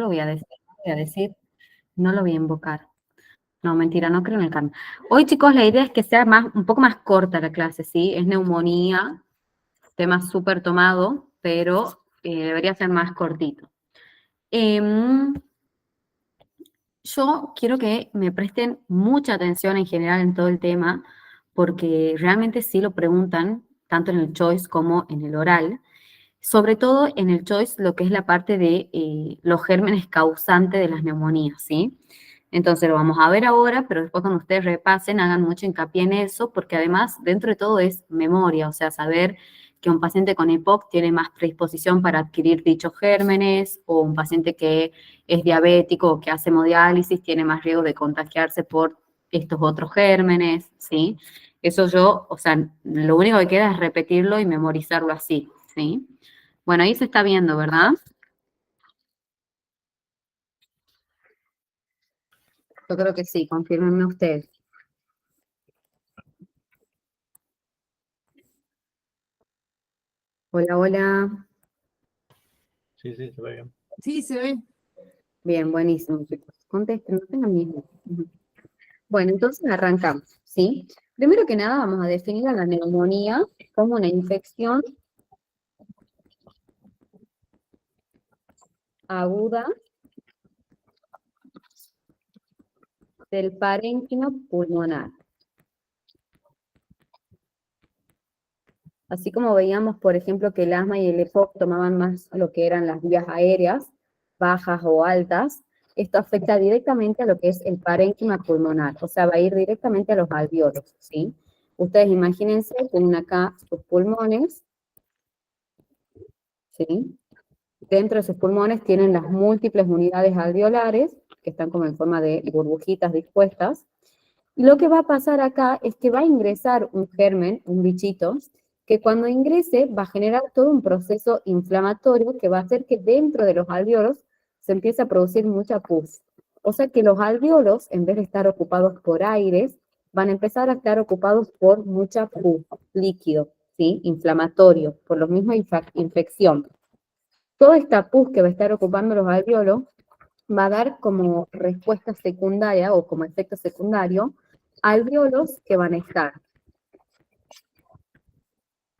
lo voy a decir, no lo voy a decir, no lo voy a invocar. No, mentira, no creo en el karma. Hoy, chicos, la idea es que sea un poco más corta la clase, ¿sí? Es neumonía, tema súper tomado, pero debería ser más cortito. Yo quiero que me presten mucha atención en general en todo el tema, porque realmente sí lo preguntan, tanto en el choice como en el oral. Sobre todo en el choice, lo que es la parte de los gérmenes causantes de las neumonías, ¿sí? Entonces lo vamos a ver ahora, pero después cuando ustedes repasen, hagan mucho hincapié en eso, porque además, dentro de todo es memoria, o sea, saber que un paciente con EPOC tiene más predisposición para adquirir dichos gérmenes, o un paciente que es diabético o que hace hemodiálisis tiene más riesgo de contagiarse por estos otros gérmenes, ¿sí? Eso yo, o sea, lo único que queda es repetirlo y memorizarlo así, ¿sí? Bueno, ahí se está viendo, ¿verdad? Yo creo que sí, confírmenme ustedes. Hola, hola. Sí, sí, se ve bien. Sí, se ve. Bien, buenísimo, chicos. Contesten, no tengan miedo. Bueno, entonces arrancamos, ¿sí? Primero que nada vamos a definir a la neumonía como una infección aguda del parénquima pulmonar. Así como veíamos, por ejemplo, que el asma y el EPOC tomaban más lo que eran las vías aéreas, bajas o altas, esto afecta directamente a lo que es el parénquima pulmonar, o sea, va a ir directamente a los alvéolos, ¿sí? Ustedes imagínense, tienen acá sus pulmones, ¿sí? Dentro de sus pulmones tienen las múltiples unidades alveolares, que están como en forma de burbujitas dispuestas, y lo que va a pasar acá es que va a ingresar un germen, un bichito, que cuando ingrese va a generar todo un proceso inflamatorio que va a hacer que dentro de los alvéolos se empiece a producir mucha pus. O sea que los alvéolos, en vez de estar ocupados por aires, van a empezar a estar ocupados por mucha pus, líquido, ¿sí? Inflamatorio, por lo mismo infección. Toda esta pus que va a estar ocupando los alvéolos va a dar como respuesta secundaria o como efecto secundario alvéolos que van a estar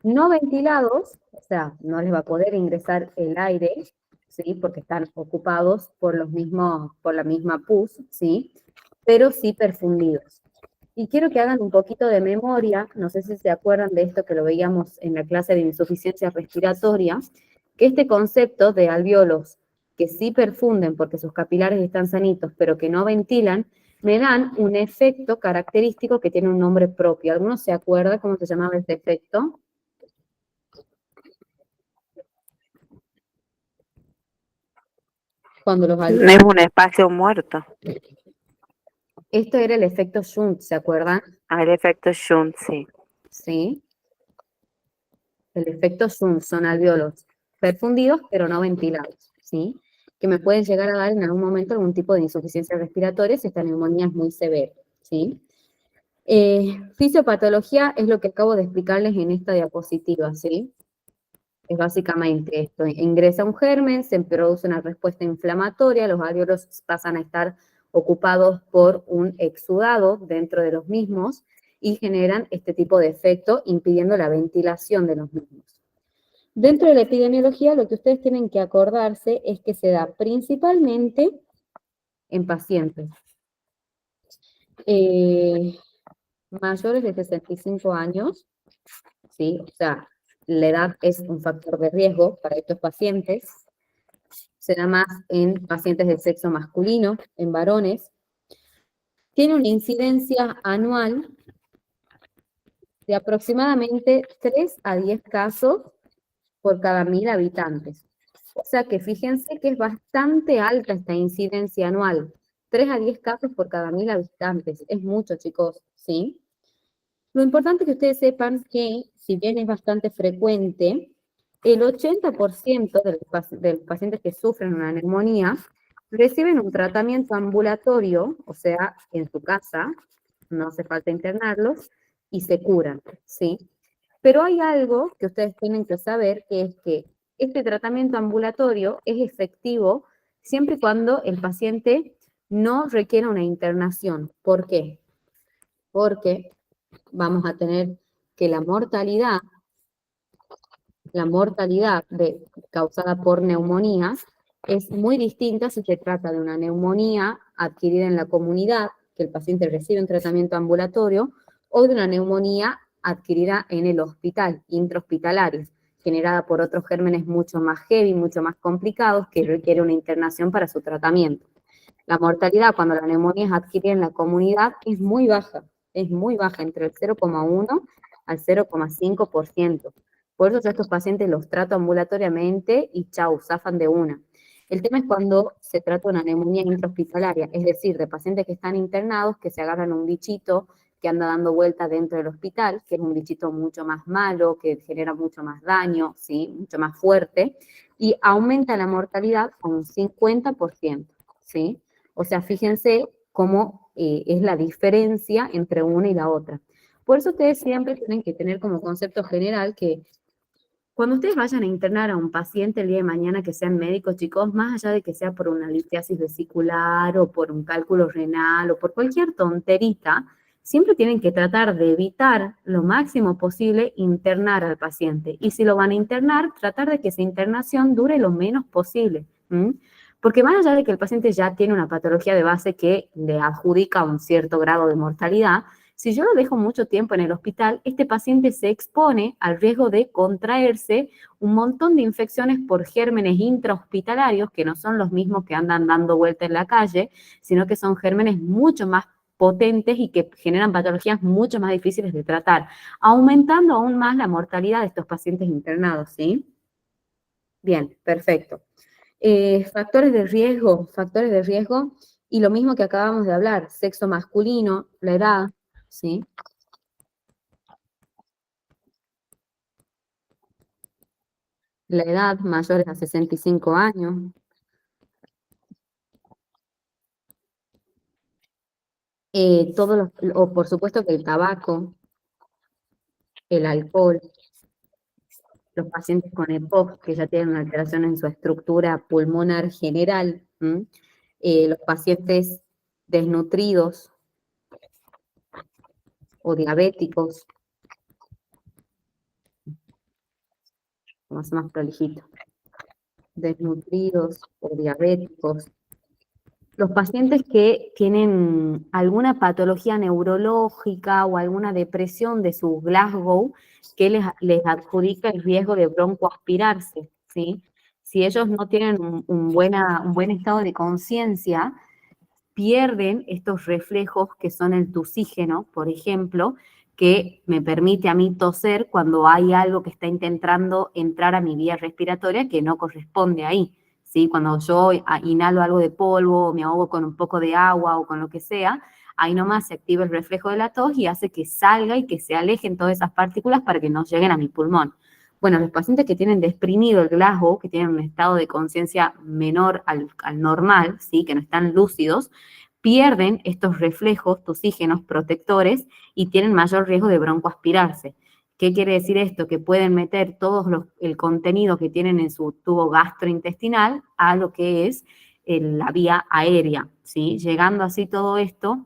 no ventilados, o sea, no les va a poder ingresar el aire, ¿sí? Porque están ocupados por por la misma pus, ¿sí? Pero sí perfundidos. Y quiero que hagan un poquito de memoria, no sé si se acuerdan de esto que lo veíamos en la clase de insuficiencia respiratoria, que este concepto de alvéolos que sí perfunden porque sus capilares están sanitos, pero que no ventilan, me dan un efecto característico que tiene un nombre propio. ¿Alguno se acuerda cómo se llamaba este efecto? Cuando los No es un espacio muerto. Esto era el efecto Shunt, ¿se acuerdan? El efecto Shunt, sí. Sí. El efecto Shunt son alvéolos perfundidos, pero no ventilados, ¿sí? Que me pueden llegar a dar en algún momento algún tipo de insuficiencia respiratoria si esta neumonía es muy severa, ¿sí? Fisiopatología es lo que acabo de explicarles en esta diapositiva, ¿sí? Es básicamente esto, ingresa un germen, se produce una respuesta inflamatoria, los alvéolos pasan a estar ocupados por un exudado dentro de los mismos y generan este tipo de efecto impidiendo la ventilación de los mismos. Dentro de la epidemiología lo que ustedes tienen que acordarse es que se da principalmente en pacientes mayores de 65 años, ¿sí? O sea, la edad es un factor de riesgo para estos pacientes. Se da más en pacientes del sexo masculino, en varones. Tiene una incidencia anual de aproximadamente 3 a 10 casos por cada 1000 habitantes. O sea que fíjense que es bastante alta esta incidencia anual. 3 a 10 casos por cada 1000 habitantes. Es mucho, chicos, ¿sí? Lo importante es que ustedes sepan que, si bien es bastante frecuente, el 80% de los pacientes que sufren una neumonía reciben un tratamiento ambulatorio, o sea, en su casa, no hace falta internarlos, y se curan, ¿sí? Pero hay algo que ustedes tienen que saber, que es que este tratamiento ambulatorio es efectivo siempre y cuando el paciente no requiera una internación. ¿Por qué? Porque vamos a tener que la mortalidad causada por neumonías es muy distinta si se trata de una neumonía adquirida en la comunidad, que el paciente recibe un tratamiento ambulatorio, o de una neumonía adquirida en el hospital, intrahospitalaria, generada por otros gérmenes mucho más heavy, mucho más complicados, que requiere una internación para su tratamiento. La mortalidad cuando la neumonía es adquirida en la comunidad es muy baja, entre el 0,1 al 0,5%. Por eso yo a estos pacientes los trato ambulatoriamente y chau, zafan de una. El tema es cuando se trata de una neumonía intrahospitalaria, es decir, de pacientes que están internados, que se agarran un bichito que anda dando vueltas dentro del hospital, que es un bichito mucho más malo, que genera mucho más daño, ¿sí? Mucho más fuerte, y aumenta la mortalidad a un 50%, ¿sí? O sea, fíjense cómo es la diferencia entre una y la otra. Por eso ustedes siempre tienen que tener como concepto general que cuando ustedes vayan a internar a un paciente el día de mañana, que sean médicos, chicos, más allá de que sea por una litiasis vesicular o por un cálculo renal o por cualquier tonterita, siempre tienen que tratar de evitar lo máximo posible internar al paciente. Y si lo van a internar, tratar de que esa internación dure lo menos posible. Porque más allá de que el paciente ya tiene una patología de base que le adjudica un cierto grado de mortalidad, si yo lo dejo mucho tiempo en el hospital, este paciente se expone al riesgo de contraerse un montón de infecciones por gérmenes intrahospitalarios, que no son los mismos que andan dando vuelta en la calle, sino que son gérmenes mucho más potentes y que generan patologías mucho más difíciles de tratar, aumentando aún más la mortalidad de estos pacientes internados, ¿sí? Bien, perfecto. Factores de riesgo, y lo mismo que acabamos de hablar, sexo masculino, la edad, ¿sí? La edad, mayores a 65 años. O por supuesto que el tabaco, el alcohol, los pacientes con EPOC, que ya tienen una alteración en su estructura pulmonar general, los pacientes desnutridos o diabéticos, vamos a hacer más prolijito, desnutridos o diabéticos, los pacientes que tienen alguna patología neurológica o alguna depresión de su Glasgow que les adjudica el riesgo de broncoaspirarse, ¿sí? Si ellos no tienen un buen estado de conciencia, pierden estos reflejos que son el tusígeno, por ejemplo, que me permite a mí toser cuando hay algo que está intentando entrar a mi vía respiratoria que no corresponde ahí. ¿Sí? Cuando yo inhalo algo de polvo, o me ahogo con un poco de agua o con lo que sea, ahí nomás se activa el reflejo de la tos y hace que salga y que se alejen todas esas partículas para que no lleguen a mi pulmón. Bueno, los pacientes que tienen deprimido el Glasgow, que tienen un estado de conciencia menor al normal, ¿sí? Que no están lúcidos, pierden estos reflejos tusígenos protectores y tienen mayor riesgo de broncoaspirarse. ¿Qué quiere decir esto? Que pueden meter todo el contenido que tienen en su tubo gastrointestinal a lo que es la vía aérea, ¿sí? Llegando así todo esto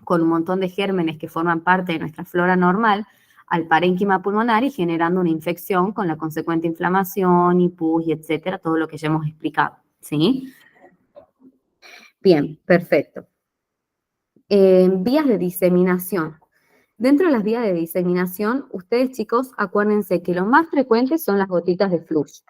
con un montón de gérmenes que forman parte de nuestra flora normal al parénquima pulmonar y generando una infección con la consecuente inflamación y pus y etcétera, todo lo que ya hemos explicado, ¿sí? Bien, perfecto. Vías de diseminación. Dentro de las vías de diseminación, ustedes, chicos, acuérdense que lo más frecuente son las gotitas de flush.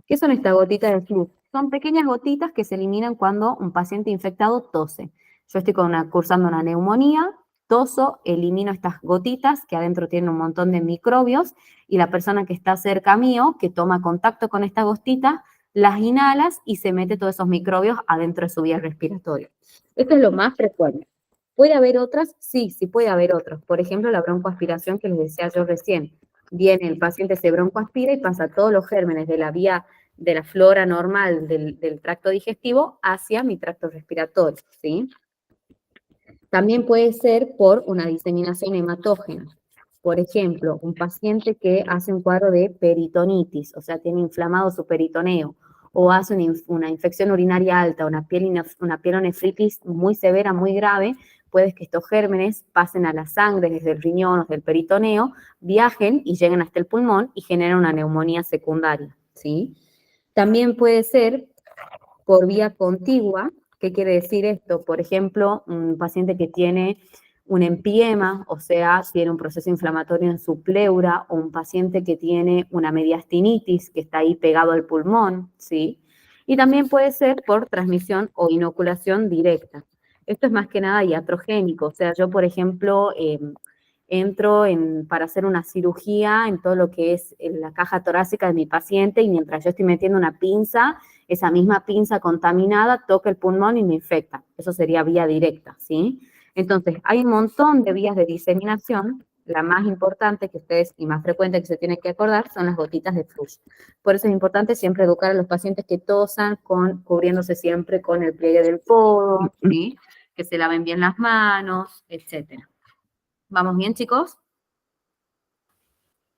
¿Qué son estas gotitas de flush? Son pequeñas gotitas que se eliminan cuando un paciente infectado tose. Yo estoy cursando una neumonía, toso, elimino estas gotitas que adentro tienen un montón de microbios y la persona que está cerca mío, que toma contacto con estas gotitas, las inhalas y se mete todos esos microbios adentro de su vía respiratoria. Esto es lo más frecuente. ¿Puede haber otras? Sí, sí puede haber otras. Por ejemplo, la broncoaspiración que les decía yo recién. Viene el paciente, se broncoaspira y pasa todos los gérmenes de la vía, de la flora normal del tracto digestivo hacia mi tracto respiratorio, ¿sí? También puede ser por una diseminación hematógena. Por ejemplo, un paciente que hace un cuadro de peritonitis, o sea, tiene inflamado su peritoneo, o hace una infección urinaria alta, una pielonefritis muy severa, muy grave, puede que estos gérmenes pasen a la sangre desde el riñón o del peritoneo, viajen y lleguen hasta el pulmón y generen una neumonía secundaria, ¿sí? También puede ser por vía contigua. ¿Qué quiere decir esto? Por ejemplo, un paciente que tiene un empiema, o sea, tiene un proceso inflamatorio en su pleura, o un paciente que tiene una mediastinitis, que está ahí pegado al pulmón, ¿sí? Y también puede ser por transmisión o inoculación directa. Esto es más que nada iatrogénico, o sea, yo, por ejemplo, entro para hacer una cirugía en todo lo que es la caja torácica de mi paciente, y mientras yo estoy metiendo una pinza, esa misma pinza contaminada toca el pulmón y me infecta. Eso sería vía directa, ¿sí? Entonces, hay un montón de vías de diseminación. La más importante que ustedes, y más frecuente que se tienen que acordar, son las gotitas de flush. Por eso es importante siempre educar a los pacientes que tosan cubriéndose siempre con el pliegue del codo, ¿sí? Que se laven bien las manos, etcétera. ¿Vamos bien, chicos?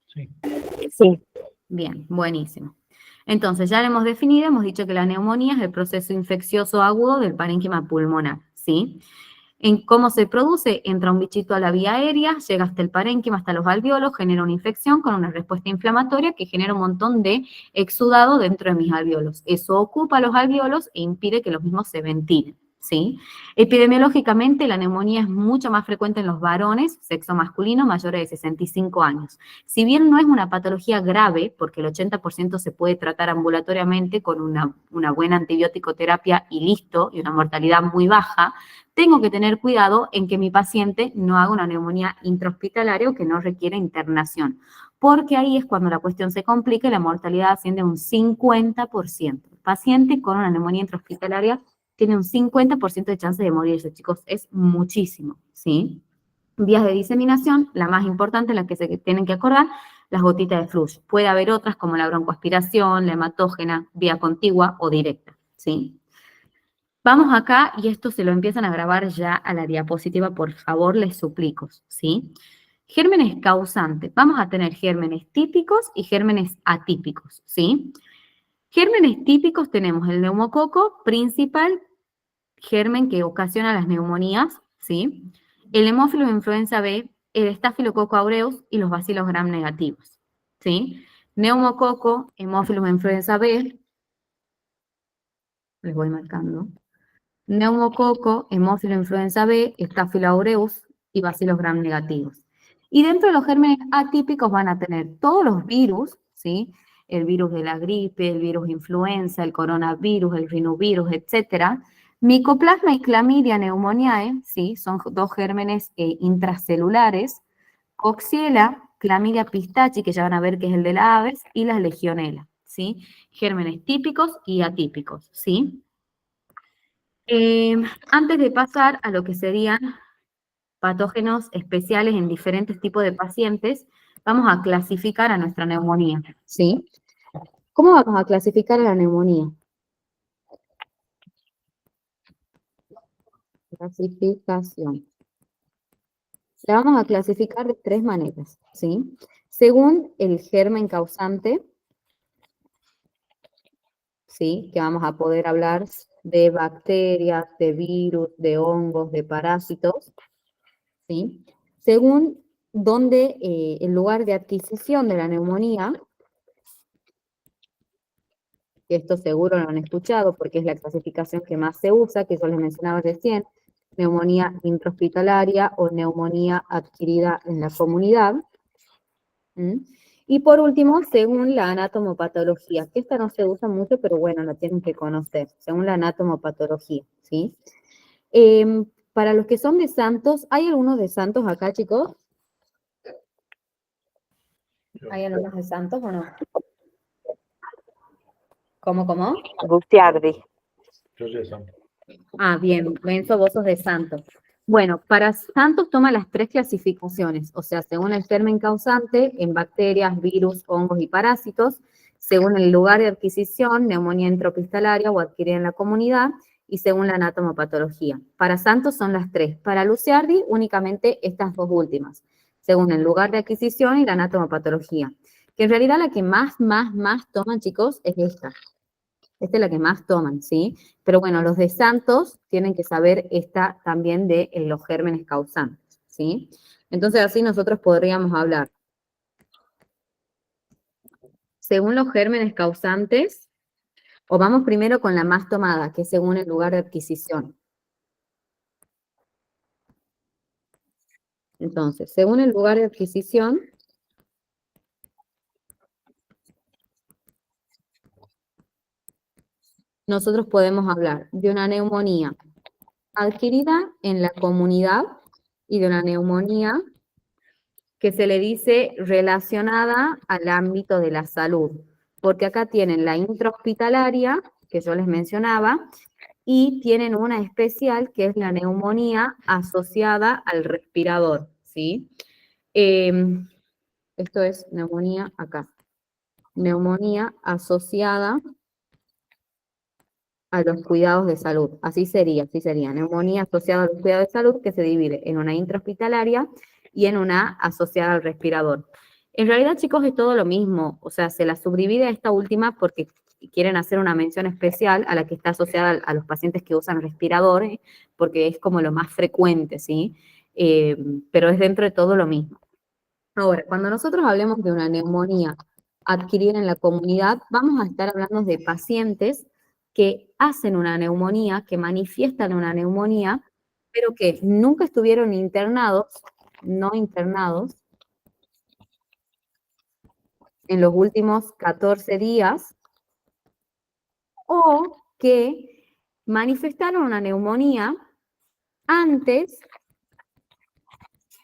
Sí. Sí. Bien, buenísimo. Entonces, ya lo hemos definido, hemos dicho que la neumonía es el proceso infeccioso agudo del parénquima pulmonar, ¿sí? ¿En cómo se produce? Entra un bichito a la vía aérea, llega hasta el parénquima, hasta los alvéolos, genera una infección con una respuesta inflamatoria que genera un montón de exudado dentro de mis alvéolos. Eso ocupa los alvéolos e impide que los mismos se ventilen, ¿sí? Epidemiológicamente, la neumonía es mucho más frecuente en los varones, sexo masculino, mayores de 65 años. Si bien no es una patología grave, porque el 80% se puede tratar ambulatoriamente con una buena antibiótico-terapia y listo, y una mortalidad muy baja, tengo que tener cuidado en que mi paciente no haga una neumonía intrahospitalaria o que no requiera internación, porque ahí es cuando la cuestión se complica y la mortalidad asciende a un 50%. El paciente con una neumonía intrahospitalaria tiene un 50% de chance de morirse, chicos, es muchísimo, ¿sí? Vías de diseminación, la más importante, la que se tienen que acordar, las gotitas de flush. Puede haber otras como la broncoaspiración, la hematógena, vía contigua o directa, ¿sí? Vamos acá, y esto se lo empiezan a grabar ya a la diapositiva, por favor, les suplico, ¿sí? Gérmenes causantes. Vamos a tener gérmenes típicos y gérmenes atípicos, ¿sí? Gérmenes típicos tenemos el neumococo, principal germen que ocasiona las neumonías, ¿sí? El hemófilo influenza B, el estafilococo aureus y los bacilos gram negativos, ¿sí? Neumococo, hemófilo influenza B, les voy marcando. Neumococo, hemófilo influenza B, Staphylo aureus y bacilos gram negativos. Y dentro de los gérmenes atípicos van a tener todos los virus, ¿sí? El virus de la gripe, el virus influenza, el coronavirus, el rinovirus, etcétera. Micoplasma y Clamidia pneumoniae, ¿sí? Son dos gérmenes intracelulares. Coxiela, Clamidia pistachi, que ya van a ver que es el de la aves, y las legionela, ¿sí? Gérmenes típicos y atípicos, ¿sí? Antes de pasar a lo que serían patógenos especiales en diferentes tipos de pacientes, vamos a clasificar a nuestra neumonía, ¿sí? ¿Cómo vamos a clasificar a la neumonía? Clasificación. La vamos a clasificar de tres maneras, ¿sí? Según el germen causante, ¿sí? Que vamos a poder hablar de bacterias, de virus, de hongos, de parásitos, ¿sí? Según donde el lugar de adquisición de la neumonía, que esto seguro lo han escuchado porque es la clasificación que más se usa, que yo les mencionaba recién, neumonía intrahospitalaria o neumonía adquirida en la comunidad. Y por último, según la anatomopatología, que esta no se usa mucho, pero bueno, la tienen que conocer, según la anatomopatología, ¿sí? Para los que son de Santos, ¿hay algunos de Santos acá, chicos? ¿Hay algunos de Santos o no? ¿Cómo? Gustiardi. Yo soy Sam. Ah, bien, Benzo, vos sos de Santos. Bueno, para Santos toma las tres clasificaciones, o sea, según el germen causante, en bacterias, virus, hongos y parásitos, según el lugar de adquisición, neumonía intrahospitalaria o adquirida en la comunidad, y según la anatomopatología. Para Santos son las tres. Para Luciardi, únicamente estas dos últimas. según el lugar de adquisición y la anatomopatología. Que en realidad la que más toman, chicos, es esta. Esta es la que más toman, ¿sí? Pero bueno, los de Santos tienen que saber esta también de los gérmenes causantes, ¿sí? Entonces así nosotros podríamos hablar. Según los gérmenes causantes, o vamos primero con la más tomada, que es según el lugar de adquisición. Entonces, según el lugar de adquisición, nosotros podemos hablar de una neumonía adquirida en la comunidad y de una neumonía que se le dice relacionada al ámbito de la salud, porque acá tienen la intrahospitalaria, que yo les mencionaba, y tienen una especial que es la neumonía asociada al respirador, ¿sí? Esto es neumonía acá. Neumonía asociada a los cuidados de salud. Así sería. Neumonía asociada a los cuidados de salud que se divide en una intrahospitalaria y en una asociada al respirador. En realidad, chicos, es todo lo mismo. O sea, se la subdivide a esta última porque quieren hacer una mención especial a la que está asociada a los pacientes que usan respiradores, porque es como lo más frecuente, ¿sí? Pero es dentro de todo lo mismo. Ahora, cuando nosotros hablemos de una neumonía adquirida en la comunidad, vamos a estar hablando de pacientes que hacen una neumonía, que manifiestan una neumonía, pero que nunca estuvieron internados, no internados, en los últimos 14 días, o que manifestaron una neumonía antes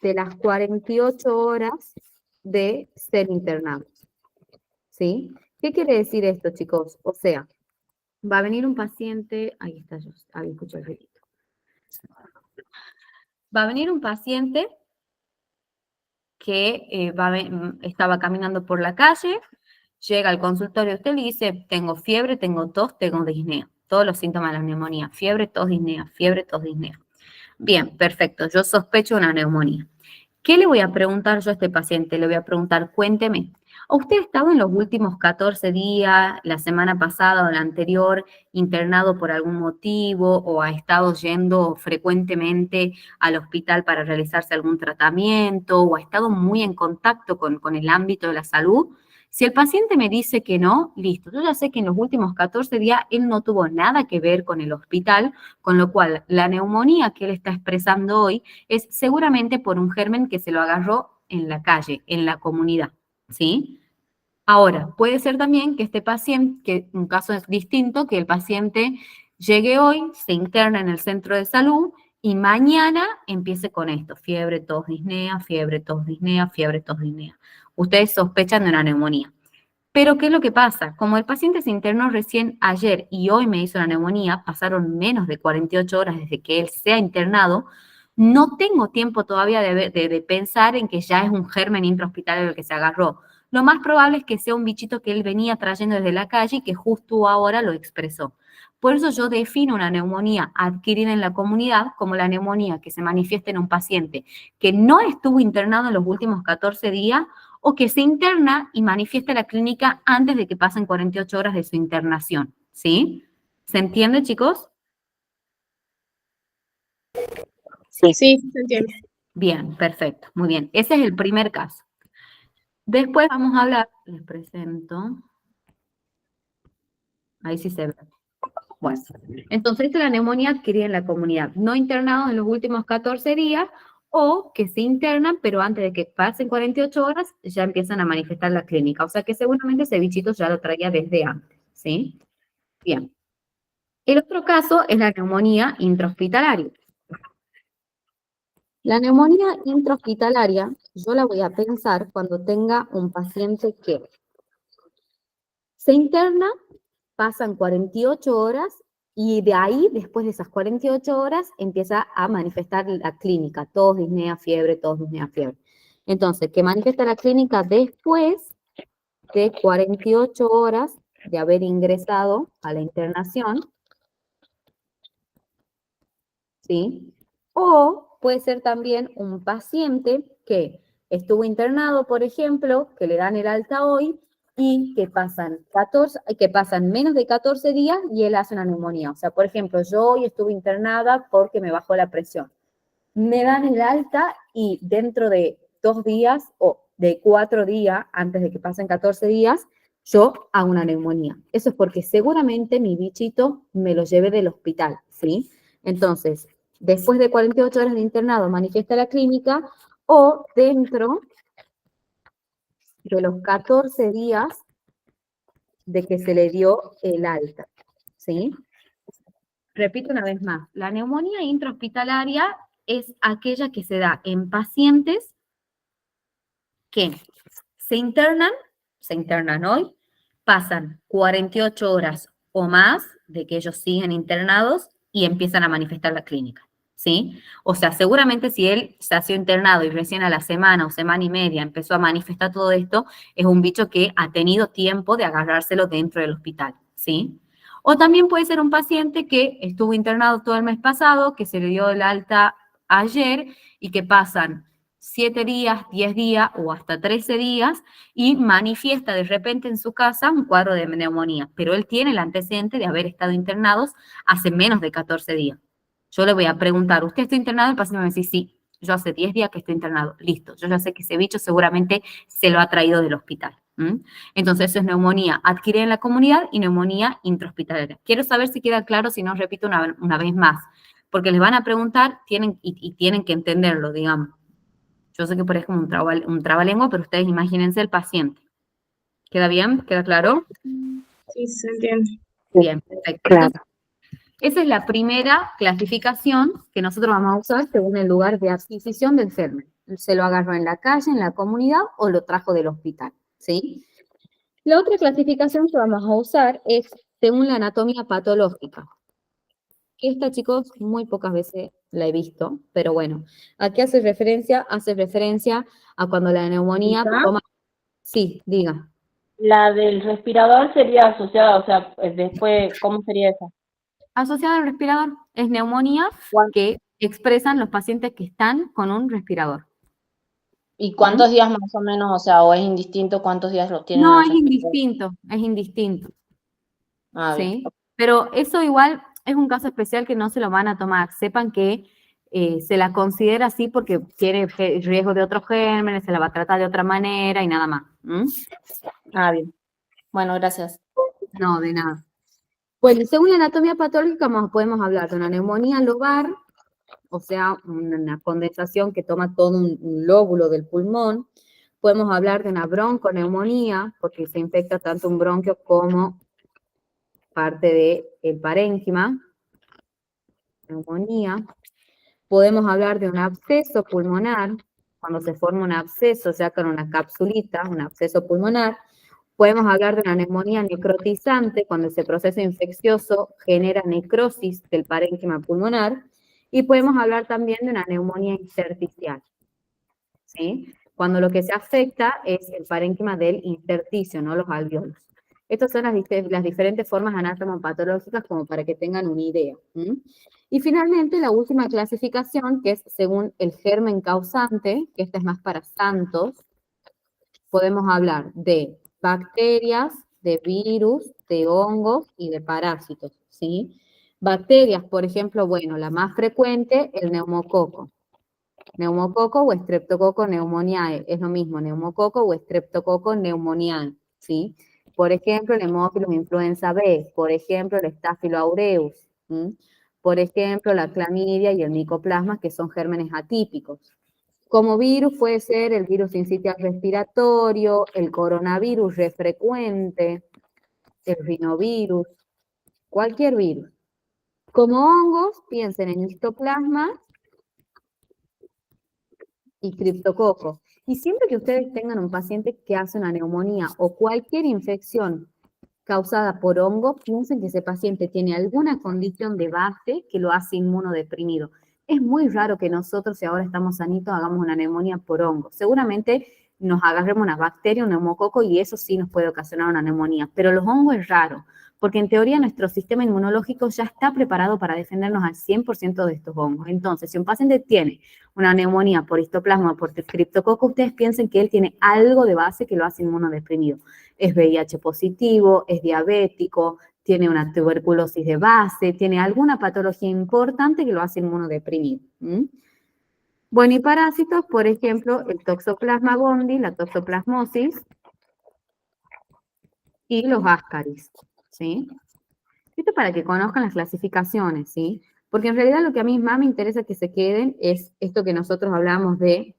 de las 48 horas de ser internados. ¿Sí? ¿Qué quiere decir esto, chicos? O sea, va a venir un paciente, ahí está, yo había escuchado el ruidito. Va a venir un paciente que estaba caminando por la calle, llega al consultorio, usted le dice, tengo fiebre, tengo tos, tengo disnea. Todos los síntomas de la neumonía, fiebre, tos, disnea, fiebre, tos, disnea. Bien, perfecto, yo sospecho una neumonía. ¿Qué le voy a preguntar yo a este paciente? Le voy a preguntar, cuénteme, ¿usted ha estado en los últimos 14 días, la semana pasada o la anterior, internado por algún motivo o ha estado yendo frecuentemente al hospital para realizarse algún tratamiento o ha estado muy en contacto con el ámbito de la salud? Si el paciente me dice que no, listo, yo ya sé que en los últimos 14 días él no tuvo nada que ver con el hospital, con lo cual la neumonía que él está expresando hoy es seguramente por un germen que se lo agarró en la calle, en la comunidad, ¿sí? Ahora, puede ser también que este paciente, que un caso es distinto, que el paciente llegue hoy, se interna en el centro de salud y mañana empiece con esto, fiebre, tos, disnea, fiebre, tos, disnea, fiebre, tos, disnea. Ustedes sospechan de una neumonía. Pero, ¿qué es lo que pasa? Como el paciente se internó recién ayer y hoy me hizo la neumonía, pasaron menos de 48 horas desde que él se ha internado, no tengo tiempo todavía de pensar en que ya es un germen intrahospitalario el que se agarró. Lo más probable es que sea un bichito que él venía trayendo desde la calle y que justo ahora lo expresó. Por eso yo defino una neumonía adquirida en la comunidad como la neumonía que se manifiesta en un paciente que no estuvo internado en los últimos 14 días o que se interna y manifiesta la clínica antes de que pasen 48 horas de su internación, ¿sí? ¿Se entiende, chicos? Sí. Sí, se entiende. Bien, perfecto, muy bien. Ese es el primer caso. Después vamos a hablar, les presento, ahí sí se ve. Bueno, entonces esta es la neumonía adquirida en la comunidad, no internados en los últimos 14 días o que se internan, pero antes de que pasen 48 horas ya empiezan a manifestar la clínica. O sea que seguramente ese bichito ya lo traía desde antes, ¿sí? Bien. El otro caso es la neumonía intrahospitalaria. La neumonía intrahospitalaria yo la voy a pensar cuando tenga un paciente que se interna, pasan 48 horas y de ahí, después de esas 48 horas, empieza a manifestar la clínica, tos, disnea, fiebre, tos, disnea, fiebre. Entonces, que manifiesta la clínica después de 48 horas de haber ingresado a la internación, ¿sí? O puede ser también un paciente que estuvo internado, por ejemplo, que le dan el alta hoy y que pasan menos de 14 días y él hace una neumonía. O sea, por ejemplo, yo hoy estuve internada porque me bajó la presión. Me dan el alta y dentro de 2 días o de 4 días, antes de que pasen 14 días, yo hago una neumonía. Eso es porque seguramente mi bichito me lo llevé del hospital, ¿sí? Entonces, después de 48 horas de internado manifiesta la clínica o dentro de los 14 días de que se le dio el alta, ¿sí? Repito una vez más, la neumonía intrahospitalaria es aquella que se da en pacientes que se internan hoy, pasan 48 horas o más de que ellos siguen internados y empiezan a manifestar la clínica, ¿sí? O sea, seguramente si él se ha sido internado y recién a la semana o semana y media empezó a manifestar todo esto, es un bicho que ha tenido tiempo de agarrárselo dentro del hospital, ¿sí? O también puede ser un paciente que estuvo internado todo el mes pasado, que se le dio el alta ayer y que pasan 7 días, 10 días o hasta 13 días y manifiesta de repente en su casa un cuadro de neumonía, pero él tiene el antecedente de haber estado internados hace menos de 14 días. Yo le voy a preguntar, ¿usted está internado? El paciente me va a decir, sí, yo hace 10 días que estoy internado. Listo, yo ya sé que ese bicho seguramente se lo ha traído del hospital. Entonces, eso es neumonía adquirida en la comunidad y neumonía intrahospitalaria. Quiero saber si queda claro, si no, repito una vez más, porque les van a preguntar tienen que entenderlo, digamos. Yo sé que por ahí es como un trabalengua, pero ustedes imagínense el paciente. ¿Queda bien? ¿Queda claro? Sí, se entiende. Bien, perfecto. Claro. Entonces, esa es la primera clasificación que nosotros vamos a usar según el lugar de adquisición del germen. Se lo agarró en la calle, en la comunidad o lo trajo del hospital, ¿sí? La otra clasificación que vamos a usar es según la anatomía patológica. Esta, chicos, muy pocas veces la he visto, pero bueno, ¿a qué hace referencia? Hace referencia a cuando la neumonía ¿Está? toma... Sí, diga. La del respirador sería asociada, o sea, después, ¿cómo sería esa? Asociada al respirador, es neumonía que expresan los pacientes que están con un respirador. ¿Y cuántos días más o menos, o sea, o es indistinto cuántos días lo tienen No, al es respirador? indistinto, Ah, bien. ¿sí? Pero eso igual es un caso especial que no se lo van a tomar. Sepan que se la considera así porque tiene riesgo de otros gérmenes, se la va a tratar de otra manera y nada más. Ah, bien. Bueno, gracias. No, de nada. Bueno, según la anatomía patológica podemos hablar de una neumonía lobar, o sea, una condensación que toma todo un lóbulo del pulmón. Podemos hablar de una bronconeumonía, porque se infecta tanto un bronquio como parte del parénquima. Neumonía. Podemos hablar de un absceso pulmonar, cuando se forma un absceso, o sea, con una capsulita, un absceso pulmonar. Podemos hablar de una neumonía necrotizante, cuando ese proceso infeccioso genera necrosis del parénquima pulmonar. Y podemos hablar también de una neumonía intersticial, ¿sí? Cuando lo que se afecta es el parénquima del intersticio, no los alveolos. Estas son las diferentes formas anatomopatológicas como para que tengan una idea. Y finalmente, la última clasificación, que es según el germen causante, que esta es más para santos, podemos hablar de bacterias, de virus, de hongos y de parásitos, ¿sí? Bacterias, por ejemplo, bueno, la más frecuente, el neumococo. Neumococo o Streptococcus pneumoniae, es lo mismo, neumococo o Streptococcus pneumoniae, ¿sí? Por ejemplo, el Haemophilus influenza B, por ejemplo, el Staphylo aureus, por ejemplo, la clamidia y el micoplasma, que son gérmenes atípicos. Como virus puede ser el virus sincitial respiratorio, el coronavirus refrecuente, el rinovirus, cualquier virus. Como hongos, piensen en histoplasma y criptococo. Y siempre que ustedes tengan un paciente que hace una neumonía o cualquier infección causada por hongo, piensen que ese paciente tiene alguna condición de base que lo hace inmunodeprimido. Es muy raro que nosotros, si ahora estamos sanitos, hagamos una neumonía por hongo. Seguramente nos agarremos una bacteria, un neumococo, y eso sí nos puede ocasionar una neumonía. Pero los hongos es raro, porque en teoría nuestro sistema inmunológico ya está preparado para defendernos al 100% de estos hongos. Entonces, si un paciente tiene una neumonía por histoplasma o por streptococo, ustedes piensen que él tiene algo de base que lo hace inmunodeprimido. Es VIH positivo, es diabético, tiene una tuberculosis de base, tiene alguna patología importante que lo hace inmunodeprimido. Bueno, y parásitos, por ejemplo, el Toxoplasma gondii, la toxoplasmosis y los ascaris, ¿sí? Esto para que conozcan las clasificaciones, ¿sí? Porque en realidad lo que a mí más me interesa que se queden es esto que nosotros hablamos de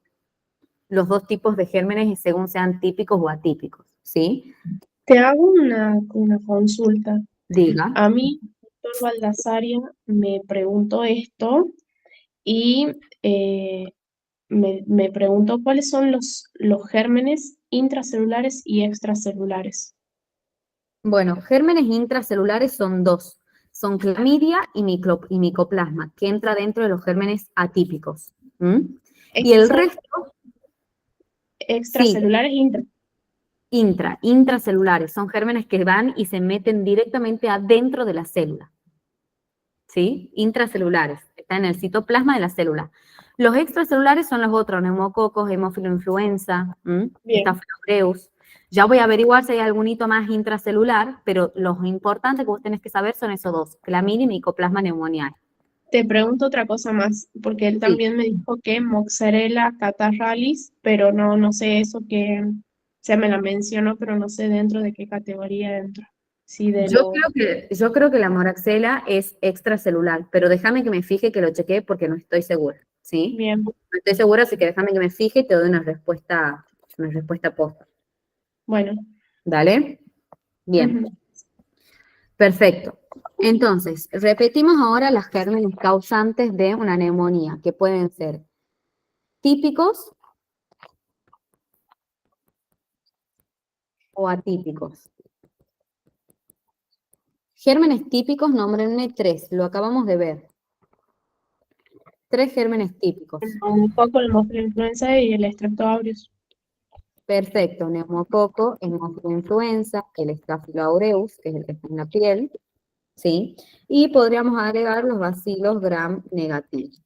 los dos tipos de gérmenes y según sean típicos o atípicos, ¿sí? Te hago una consulta. Diga. A mí, el doctor Baldasaria me preguntó esto y me preguntó cuáles son los gérmenes intracelulares y extracelulares. Bueno, gérmenes intracelulares son dos. Son clamidia y micoplasma, que entra dentro de los gérmenes atípicos. Y el resto, Extracelulares e intracelulares, son gérmenes que van y se meten directamente adentro de la célula. ¿Sí? Intracelulares, están en el citoplasma de la célula. Los extracelulares son los otros, neumococos, hemófilo influenza, Staphylococcus aureus. Ya voy a averiguar si hay algún hito más intracelular, pero lo importante que vos tenés que saber son esos dos, clamidia y micoplasma pneumoniae. Te pregunto otra cosa más, porque él también me dijo que Moxarella catarrhalis, pero no sé eso que, o sea, me la mencionó, pero no sé dentro de qué categoría entra. Sí, Yo creo que la moraxela es extracelular, pero déjame que me fije que lo chequee porque no estoy segura, ¿sí? Bien. No estoy segura, así que déjame que me fije y te doy una respuesta posta. Bueno. ¿Dale? Bien. Perfecto. Entonces, repetimos ahora las gérmenes causantes de una neumonía, que pueden ser típicos o atípicos. Gérmenes típicos, nómbrenme 3, lo acabamos de ver. 3 gérmenes típicos. Un poco el mosquito influenza y el Streptococcus aureus. Perfecto, neumococo, hemófilo influenza, el Staphylococcus aureus, que es el que está en la piel, ¿sí? Y podríamos agregar los bacilos gram negativos.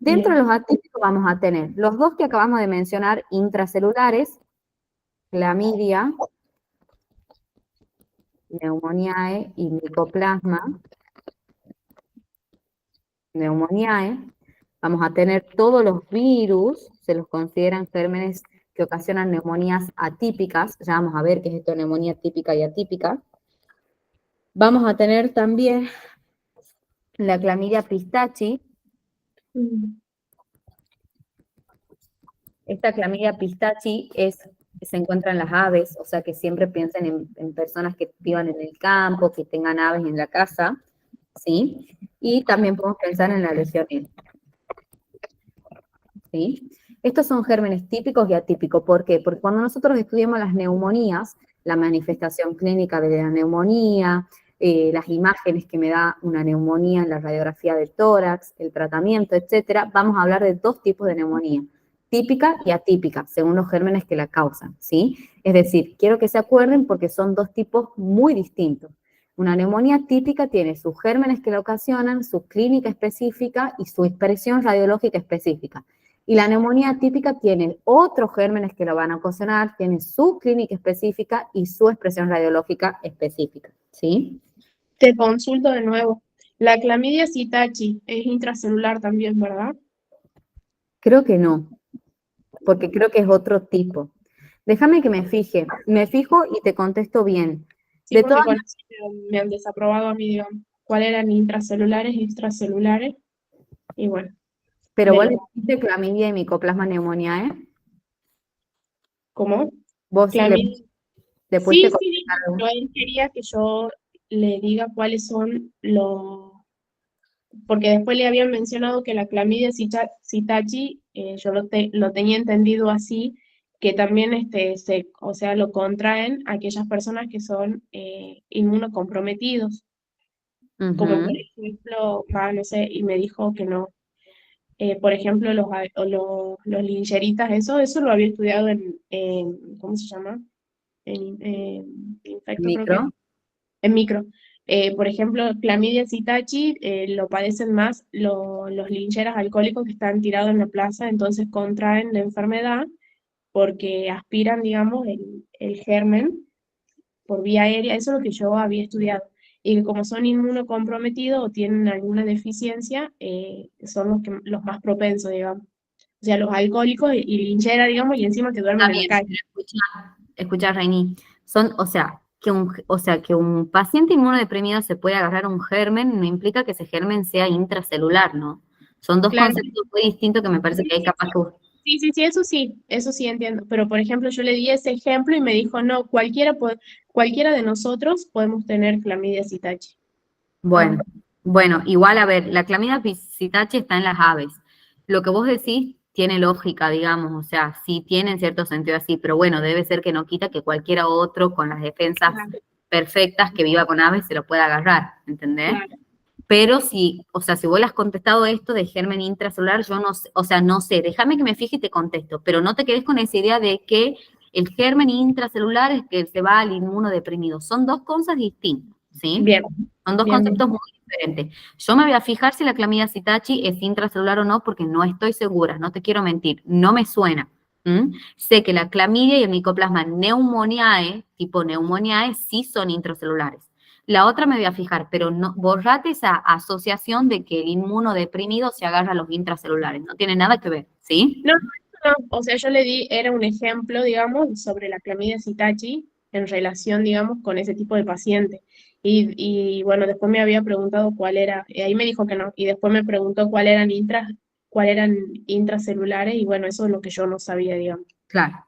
Dentro de los atípicos vamos a tener los dos que acabamos de mencionar, intracelulares, clamidia, pneumoniae y micoplasma, pneumoniae. Vamos a tener todos los virus, se los consideran gérmenes que ocasionan neumonías atípicas. Ya vamos a ver qué es esto de neumonía típica y atípica. Vamos a tener también la clamidia pistachi. Esta clamidia pistachi se encuentra en las aves, o sea que siempre piensen en personas que vivan en el campo, que tengan aves en la casa, ¿sí? Y también podemos pensar en la legionela, ¿sí? Estos son gérmenes típicos y atípicos. ¿Por qué? Porque cuando nosotros estudiamos las neumonías, la manifestación clínica de la neumonía, las imágenes que me da una neumonía en la radiografía del tórax, el tratamiento, etcétera, vamos a hablar de dos tipos de neumonía, típica y atípica, según los gérmenes que la causan, ¿sí? Es decir, quiero que se acuerden porque son dos tipos muy distintos. Una neumonía típica tiene sus gérmenes que la ocasionan, su clínica específica y su expresión radiológica específica. Y la neumonía típica tiene otros gérmenes que lo van a ocasionar, tiene su clínica específica y su expresión radiológica específica, ¿sí? Te consulto de nuevo. La clamidia Citachi es intracelular también, ¿verdad? Creo que no, porque creo que es otro tipo. Déjame que me fijo y te contesto bien. Sí, De porque todas con eso me han desaprobado a mí, digamos, cuáles eran intracelulares y extracelulares, y bueno. Pero vos le dijiste clamidia y micoplasma pneumoniae. ¿Cómo? Vos Clamidia. le Sí, pusiste sí, pero él quería que yo le diga cuáles son los... Porque después le habían mencionado que la clamidia Citachi, yo lo tenía entendido así, que también o sea, lo contraen aquellas personas que son inmunocomprometidos. Como por ejemplo, no sé, y me dijo que no. por ejemplo, los lincheritas, eso lo había estudiado ¿cómo se llama? En infecto, creo que es. Micro. En micro. Por ejemplo, clamidia Citachi lo padecen más los lincheras alcohólicos que están tirados en la plaza, entonces contraen la enfermedad porque aspiran, digamos, el germen por vía aérea. Eso es lo que yo había estudiado. Y que como son inmunocomprometidos o tienen alguna deficiencia, son los más propensos, digamos. O sea, los alcohólicos y linchera, digamos, y encima que duermen Está en la bien, calle. pero escucha, Rainy, o sea, que un paciente inmunodeprimido se puede agarrar un germen, no implica que ese germen sea intracelular, ¿no? Son dos Claro. conceptos muy distintos que me parece que hay capaz que... Sí, eso sí entiendo. Pero, por ejemplo, yo le di ese ejemplo y me dijo, no, cualquiera de nosotros podemos tener clamidia Citachi. Bueno, igual, a ver, la clamidia Citachi está en las aves. Lo que vos decís tiene lógica, digamos, o sea, sí tiene en cierto sentido así, pero bueno, debe ser que no quita que cualquiera otro con las defensas Claro, perfectas que viva con aves se lo pueda agarrar, ¿entendés? claro. Pero si, o sea, si vos le has contestado esto de germen intracelular, yo no sé, o sea, no sé, déjame que me fije y te contesto, pero no te quedes con esa idea de que el germen intracelular es que se va al inmunodeprimido. Son dos cosas distintas, ¿sí? Bien, Son dos bien, bien. conceptos muy diferentes. Yo me voy a fijar si la clamidia Citachi es intracelular o no, porque no estoy segura, no te quiero mentir, no me suena. Sé que la clamidia y el Mycoplasma pneumoniae, tipo pneumoniae, sí son intracelulares. La otra me voy a fijar, pero no, borrate esa asociación de que el inmunodeprimido se agarra a los intracelulares. No tiene nada que ver, ¿sí? No, no, o sea, yo le di, era un ejemplo, digamos, sobre la clamidia Citachi en relación, digamos, con ese tipo de paciente. Y bueno, después me había preguntado cuál era, y ahí me dijo que no, y después me preguntó cuál eran intracelulares, y bueno, eso es lo que yo no sabía, digamos. Claro.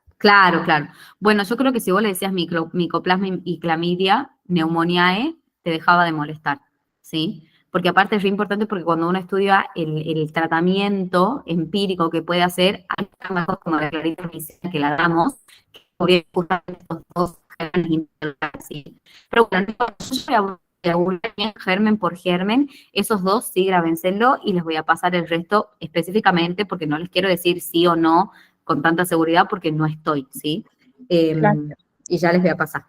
Bueno, yo creo que si vos le decías micoplasma y clamidia, neumoniae, te dejaba de molestar, ¿sí? Porque aparte es re importante porque cuando uno estudia el tratamiento empírico que puede hacer, hay fármacos como la claritromicina que la damos, que cubren justamente estos dos gérmenes intercelulares, ¿sí? Pero bueno, yo voy a googlear bien germen por germen, esos dos sí grábenselo y les voy a pasar el resto específicamente porque no les quiero decir sí o no con tanta seguridad porque no estoy, ¿sí? Claro. Y ya les voy a pasar.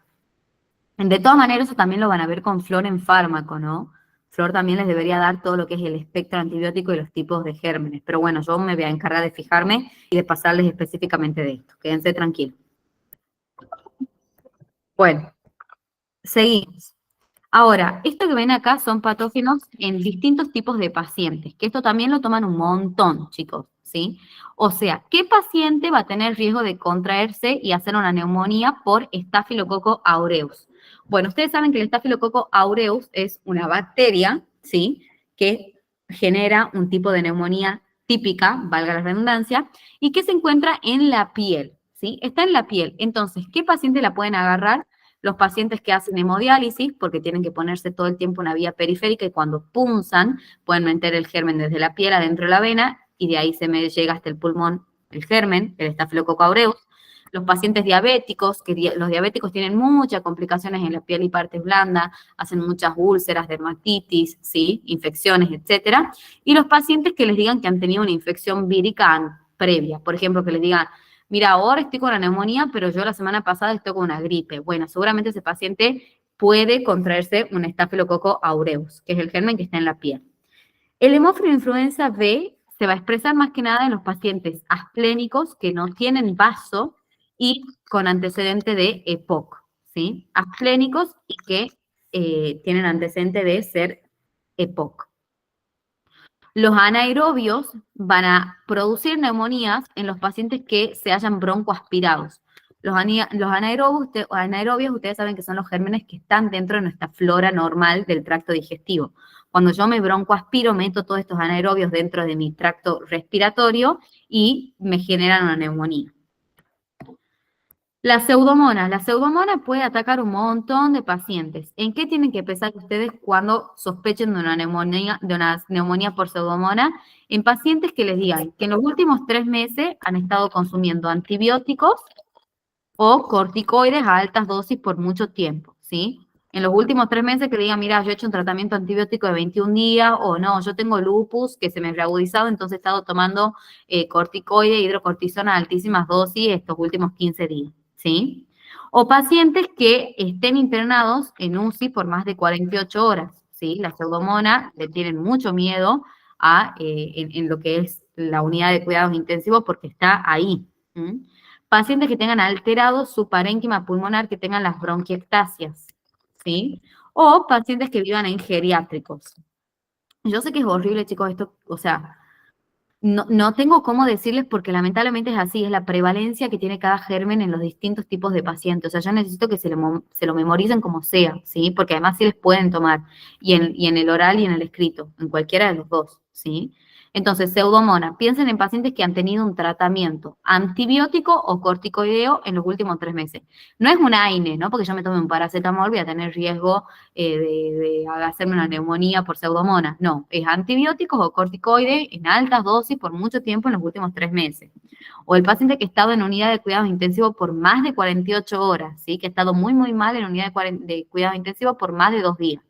De todas maneras, eso también lo van a ver con Flor en fármaco, ¿no? Flor también les debería dar todo lo que es el espectro antibiótico y los tipos de gérmenes. Pero bueno, yo me voy a encargar de fijarme y de pasarles específicamente de esto. Quédense tranquilos. Bueno, seguimos. Ahora, esto que ven acá son patógenos en distintos tipos de pacientes, que esto también lo toman un montón, chicos, ¿sí? O sea, ¿qué paciente va a tener riesgo de contraerse y hacer una neumonía por Staphylococcus aureus? Bueno, ustedes saben que el Staphylococcus aureus es una bacteria, ¿sí? Que genera un tipo de neumonía típica, valga la redundancia, y que se encuentra en la piel, ¿sí? Está en la piel. Entonces, ¿qué paciente la pueden agarrar? Los pacientes que hacen hemodiálisis, porque tienen que ponerse todo el tiempo una vía periférica y cuando punzan pueden meter el germen desde la piel adentro de la vena y de ahí se me llega hasta el pulmón el germen, el Staphylococcus aureus. Los pacientes diabéticos, los diabéticos tienen muchas complicaciones en la piel y partes blandas, hacen muchas úlceras, dermatitis, ¿sí? Infecciones, etcétera. Y los pacientes que les digan que han tenido una infección vírica previa, por ejemplo, que les digan, mira, ahora estoy con la neumonía, pero yo la semana pasada estoy con una gripe. Bueno, seguramente ese paciente puede contraerse un Staphylococcus aureus, que es el germen que está en la piel. El hemófilo influenza B se va a expresar más que nada en los pacientes asplénicos que no tienen vaso y con antecedente de EPOC, ¿sí? Asplénicos y que tienen antecedente de ser EPOC. Los anaerobios van a producir neumonías en los pacientes que se hayan broncoaspirados. Los anaerobios, ustedes saben que son los gérmenes que están dentro de nuestra flora normal del tracto digestivo. Cuando yo me broncoaspiro, meto todos estos anaerobios dentro de mi tracto respiratorio y me generan una neumonía. La pseudomona puede atacar un montón de pacientes. ¿En qué tienen que pensar ustedes cuando sospechen de una neumonía por pseudomona? En pacientes que les digan que en los últimos 3 meses han estado consumiendo antibióticos o corticoides a altas dosis por mucho tiempo, ¿sí? En los últimos 3 meses que diga, mira, yo he hecho un tratamiento antibiótico de 21 días, o no, yo tengo lupus que se me ha reagudizado, entonces he estado tomando corticoide, hidrocortisona a altísimas dosis estos últimos 15 días, ¿sí? O pacientes que estén internados en UCI por más de 48 horas, ¿sí? La pseudomonas le tienen mucho miedo en lo que es la unidad de cuidados intensivos porque está ahí. ¿Mm? Pacientes que tengan alterado su parénquima pulmonar, que tengan las bronquiectasias, ¿sí? O pacientes que vivan en geriátricos. Yo sé que es horrible, chicos, esto, o sea, no tengo cómo decirles porque lamentablemente es así, es la prevalencia que tiene cada germen en los distintos tipos de pacientes. O sea, yo necesito que se lo memoricen como sea, ¿sí? Porque además sí les pueden tomar, y en el oral y en el escrito, en cualquiera de los dos, ¿sí? Entonces, pseudomonas, piensen en pacientes que han tenido un tratamiento antibiótico o corticoideo en los últimos 3 meses. No es un AINE, ¿no? Porque yo me tome un paracetamol, voy a tener riesgo de hacerme una neumonía por pseudomonas. No, es antibióticos o corticoides en altas dosis por mucho tiempo en los últimos 3 meses. O el paciente que ha estado en unidad de cuidados intensivos por más de 48 horas, ¿sí? Que ha estado muy, muy mal en unidad de cuidados intensivos por más de 2 días.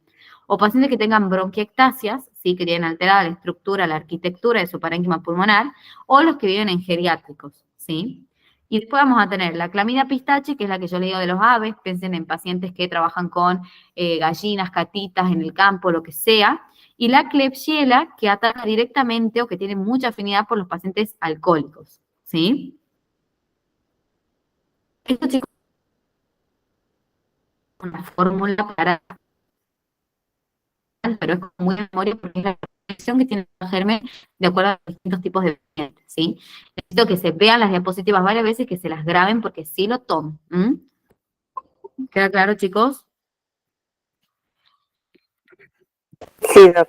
O pacientes que tengan bronquiectasias, ¿sí? Que tienen alterada la estructura, la arquitectura de su parénquima pulmonar, o los que viven en geriátricos, ¿sí? Y después vamos a tener la clamidia pistache, que es la que yo le digo de los aves, piensen en pacientes que trabajan con gallinas, catitas en el campo, lo que sea, y la Klebsiella, que ataca directamente o que tiene mucha afinidad por los pacientes alcohólicos, ¿sí? Esto, chicos, es una fórmula para, pero es con muy memoria porque es la conexión que tiene el germen de acuerdo a los distintos tipos de pacientes, ¿sí? Necesito que se vean las diapositivas varias veces y que se las graben porque sí lo toman. ¿Queda claro, chicos? Sí, doc.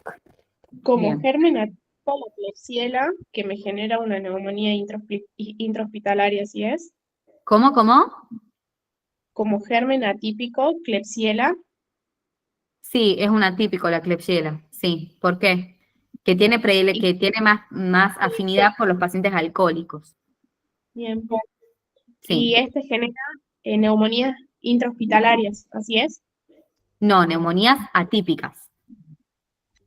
Como Bien. germen atípico, la Klebsiella, que me genera una neumonía intrahospitalaria, ¿sí es? ¿Cómo? Como germen atípico, Klebsiella, Sí, es un atípico la Klebsiella, sí. ¿Por qué? Que tiene, y, que tiene más afinidad por los pacientes alcohólicos, bien, y sí. este genera neumonías intrahospitalarias, ¿así es? No, neumonías atípicas.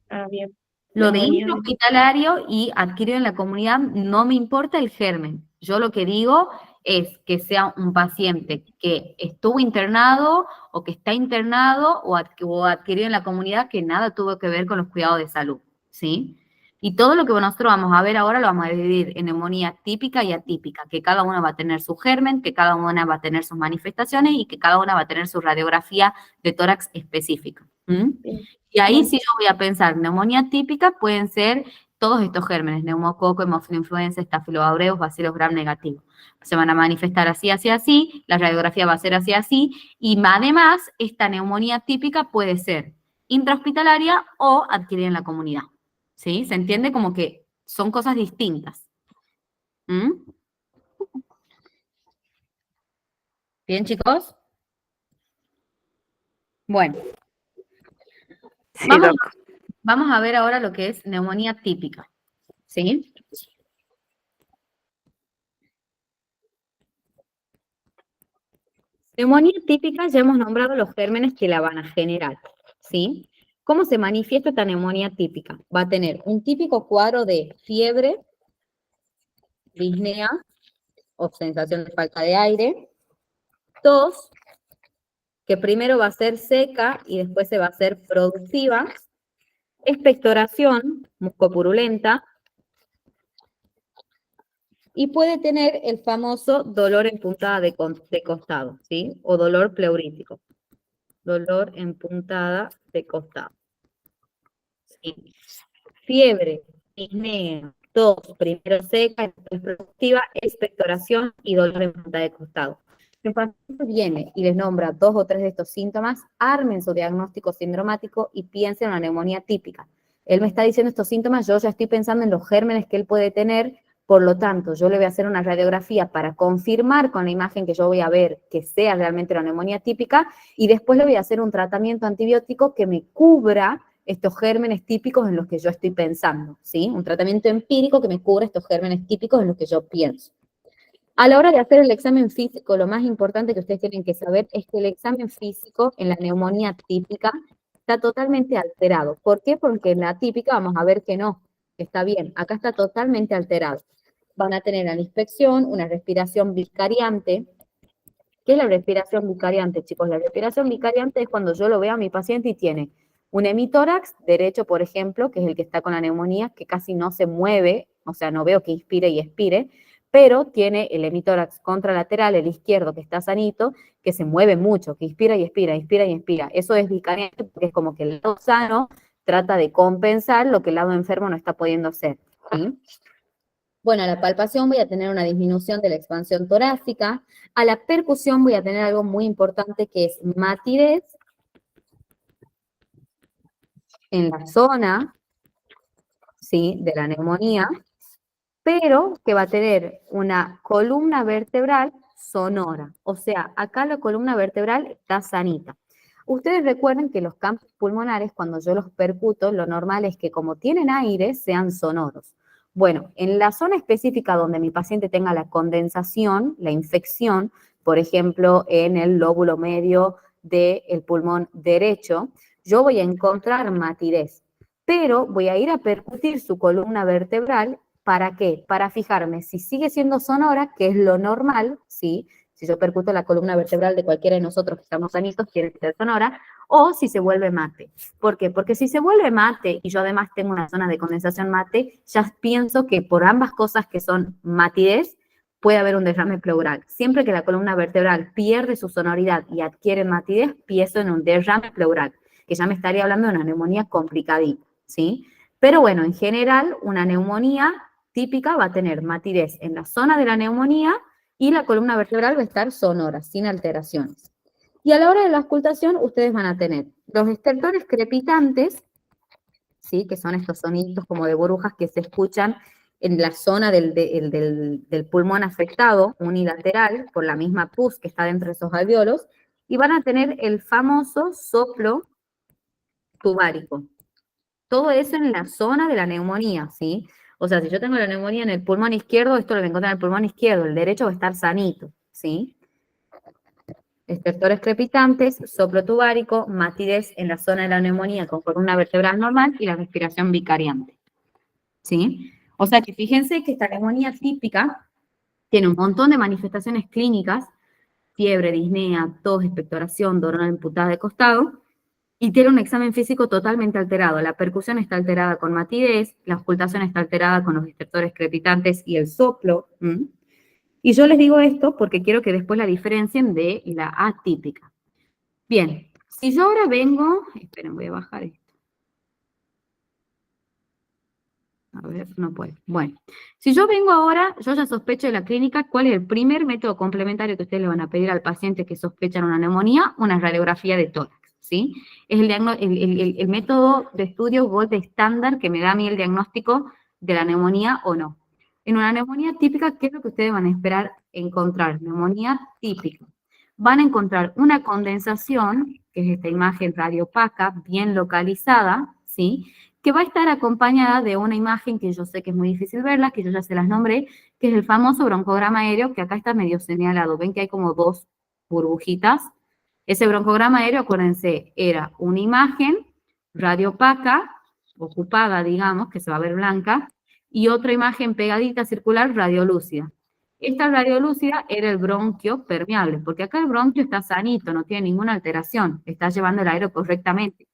Ah, bien, Lo de neumonías. intrahospitalario y adquirido en la comunidad, no me importa el germen. Yo lo que digo es que sea un paciente que estuvo internado o que está internado o adquirido en la comunidad que nada tuvo que ver con los cuidados de salud, ¿sí? Y todo lo que nosotros vamos a ver ahora lo vamos a dividir en neumonía típica y atípica, que cada una va a tener su germen, que cada una va a tener sus manifestaciones y que cada una va a tener su radiografía de tórax específica. Bien. Y ahí sí yo voy a pensar, neumonía típica pueden ser todos estos gérmenes, neumococo, hemófilo influenza, estafilococcus aureus, bacillus gram negativo. Se van a manifestar así, así, así, la radiografía va a ser así, así, y además esta neumonía típica puede ser intrahospitalaria o adquirida en la comunidad. ¿Sí? ¿Se entiende? Como que son cosas distintas. ¿Bien, chicos? Bueno. Sí, doc. Vamos a ver ahora lo que es neumonía típica, ¿sí? Neumonía típica, ya hemos nombrado los gérmenes que la van a generar, ¿sí? ¿Cómo se manifiesta esta neumonía típica? Va a tener un típico cuadro de fiebre, disnea o sensación de falta de aire, tos, que primero va a ser seca y después se va a hacer productiva, expectoración muscopurulenta, y puede tener el famoso dolor en puntada de costado, ¿sí? O dolor pleurítico. Dolor en puntada de costado. ¿Sí? Fiebre, disnea, tos, primero seca, después productiva, expectoración y dolor en puntada de costado. Si un paciente viene y les nombra 2 o 3 de estos síntomas, armen su diagnóstico sindromático y piensen en una neumonía típica. Él me está diciendo estos síntomas, yo ya estoy pensando en los gérmenes que él puede tener. Por lo tanto, yo le voy a hacer una radiografía para confirmar con la imagen que yo voy a ver que sea realmente la neumonía típica y después le voy a hacer un tratamiento antibiótico que me cubra estos gérmenes típicos en los que yo estoy pensando, ¿sí? Un tratamiento empírico que me cubra estos gérmenes típicos en los que yo pienso. A la hora de hacer el examen físico, lo más importante que ustedes tienen que saber es que el examen físico en la neumonía típica está totalmente alterado. ¿Por qué? Porque en la típica vamos a ver que no, que está bien. Acá está totalmente alterado. Van a tener a la inspección una respiración vicariante. ¿Qué es la respiración vicariante, chicos? La respiración vicariante es cuando yo lo veo a mi paciente y tiene un hemitórax derecho, por ejemplo, que es el que está con la neumonía, que casi no se mueve, o sea, no veo que inspire y expire, pero tiene el hemitórax contralateral, el izquierdo, que está sanito, que se mueve mucho, que inspira y expira, inspira y expira. Eso es vicariante porque es como que el lado sano trata de compensar lo que el lado enfermo no está pudiendo hacer, ¿sí? Bueno, a la palpación voy a tener una disminución de la expansión torácica. A la percusión voy a tener algo muy importante que es matidez en la zona, ¿sí?, de la neumonía, pero que va a tener una columna vertebral sonora. O sea, acá la columna vertebral está sanita. Ustedes recuerden que los campos pulmonares, cuando yo los percuto, lo normal es que como tienen aire, sean sonoros. Bueno, en la zona específica donde mi paciente tenga la condensación, la infección, por ejemplo, en el lóbulo medio del pulmón derecho, yo voy a encontrar matidez, pero voy a ir a percutir su columna vertebral. ¿Para qué? Para fijarme si sigue siendo sonora, que es lo normal, ¿sí? Si yo percuto la columna vertebral de cualquiera de nosotros que estamos sanitos, tiene que ser sonora, o si se vuelve mate. ¿Por qué? Porque si se vuelve mate y yo además tengo una zona de condensación mate, ya pienso que por ambas cosas que son matidez, puede haber un derrame pleural. Siempre que la columna vertebral pierde su sonoridad y adquiere matidez, pienso en un derrame pleural, que ya me estaría hablando de una neumonía complicadita, ¿sí? Pero bueno, en general, una neumonía típica va a tener matidez en la zona de la neumonía y la columna vertebral va a estar sonora, sin alteraciones. Y a la hora de la auscultación, ustedes van a tener los estertores crepitantes, ¿sí?, que son estos sonidos como de burbujas que se escuchan en la zona del pulmón afectado, unilateral, por la misma pus que está dentro de esos alvéolos, y van a tener el famoso soplo tubárico. Todo eso en la zona de la neumonía, ¿sí? O sea, si yo tengo la neumonía en el pulmón izquierdo, esto lo voy a encontrar en el pulmón izquierdo, el derecho va a estar sanito, ¿sí? Estertores crepitantes, soplo tubárico, matidez en la zona de la neumonía con columna vertebral normal y la respiración vicariante, ¿sí? O sea que fíjense que esta neumonía típica tiene un montón de manifestaciones clínicas, fiebre, disnea, tos, expectoración, dolor imputada de costado, y tiene un examen físico totalmente alterado. La percusión está alterada con matidez, la auscultación está alterada con los estertores crepitantes y el soplo. Y yo les digo esto porque quiero que después la diferencien de la atípica. Bien, si yo ahora vengo, esperen, voy a bajar esto. A ver, no puedo. Bueno, si yo vengo ahora, yo ya sospecho de la clínica, ¿cuál es el primer método complementario que ustedes le van a pedir al paciente que sospechan una neumonía? Una radiografía de tórax, ¿sí? Es el método de estudio gold estándar que me da a mí el diagnóstico de la neumonía o no. En una neumonía típica, ¿qué es lo que ustedes van a esperar encontrar? Neumonía típica. Van a encontrar una condensación, que es esta imagen radiopaca, bien localizada, ¿sí?, que va a estar acompañada de una imagen que yo sé que es muy difícil verla, que yo ya se las nombré, que es el famoso broncograma aéreo, que acá está medio señalado. Ven que hay como dos burbujitas. Ese broncograma aéreo, acuérdense, era una imagen radiopaca, ocupada, digamos, que se va a ver blanca, y otra imagen pegadita circular radiolúcida. Esta radiolúcida era el bronquio permeable, porque acá el bronquio está sanito, no tiene ninguna alteración, está llevando el aire correctamente.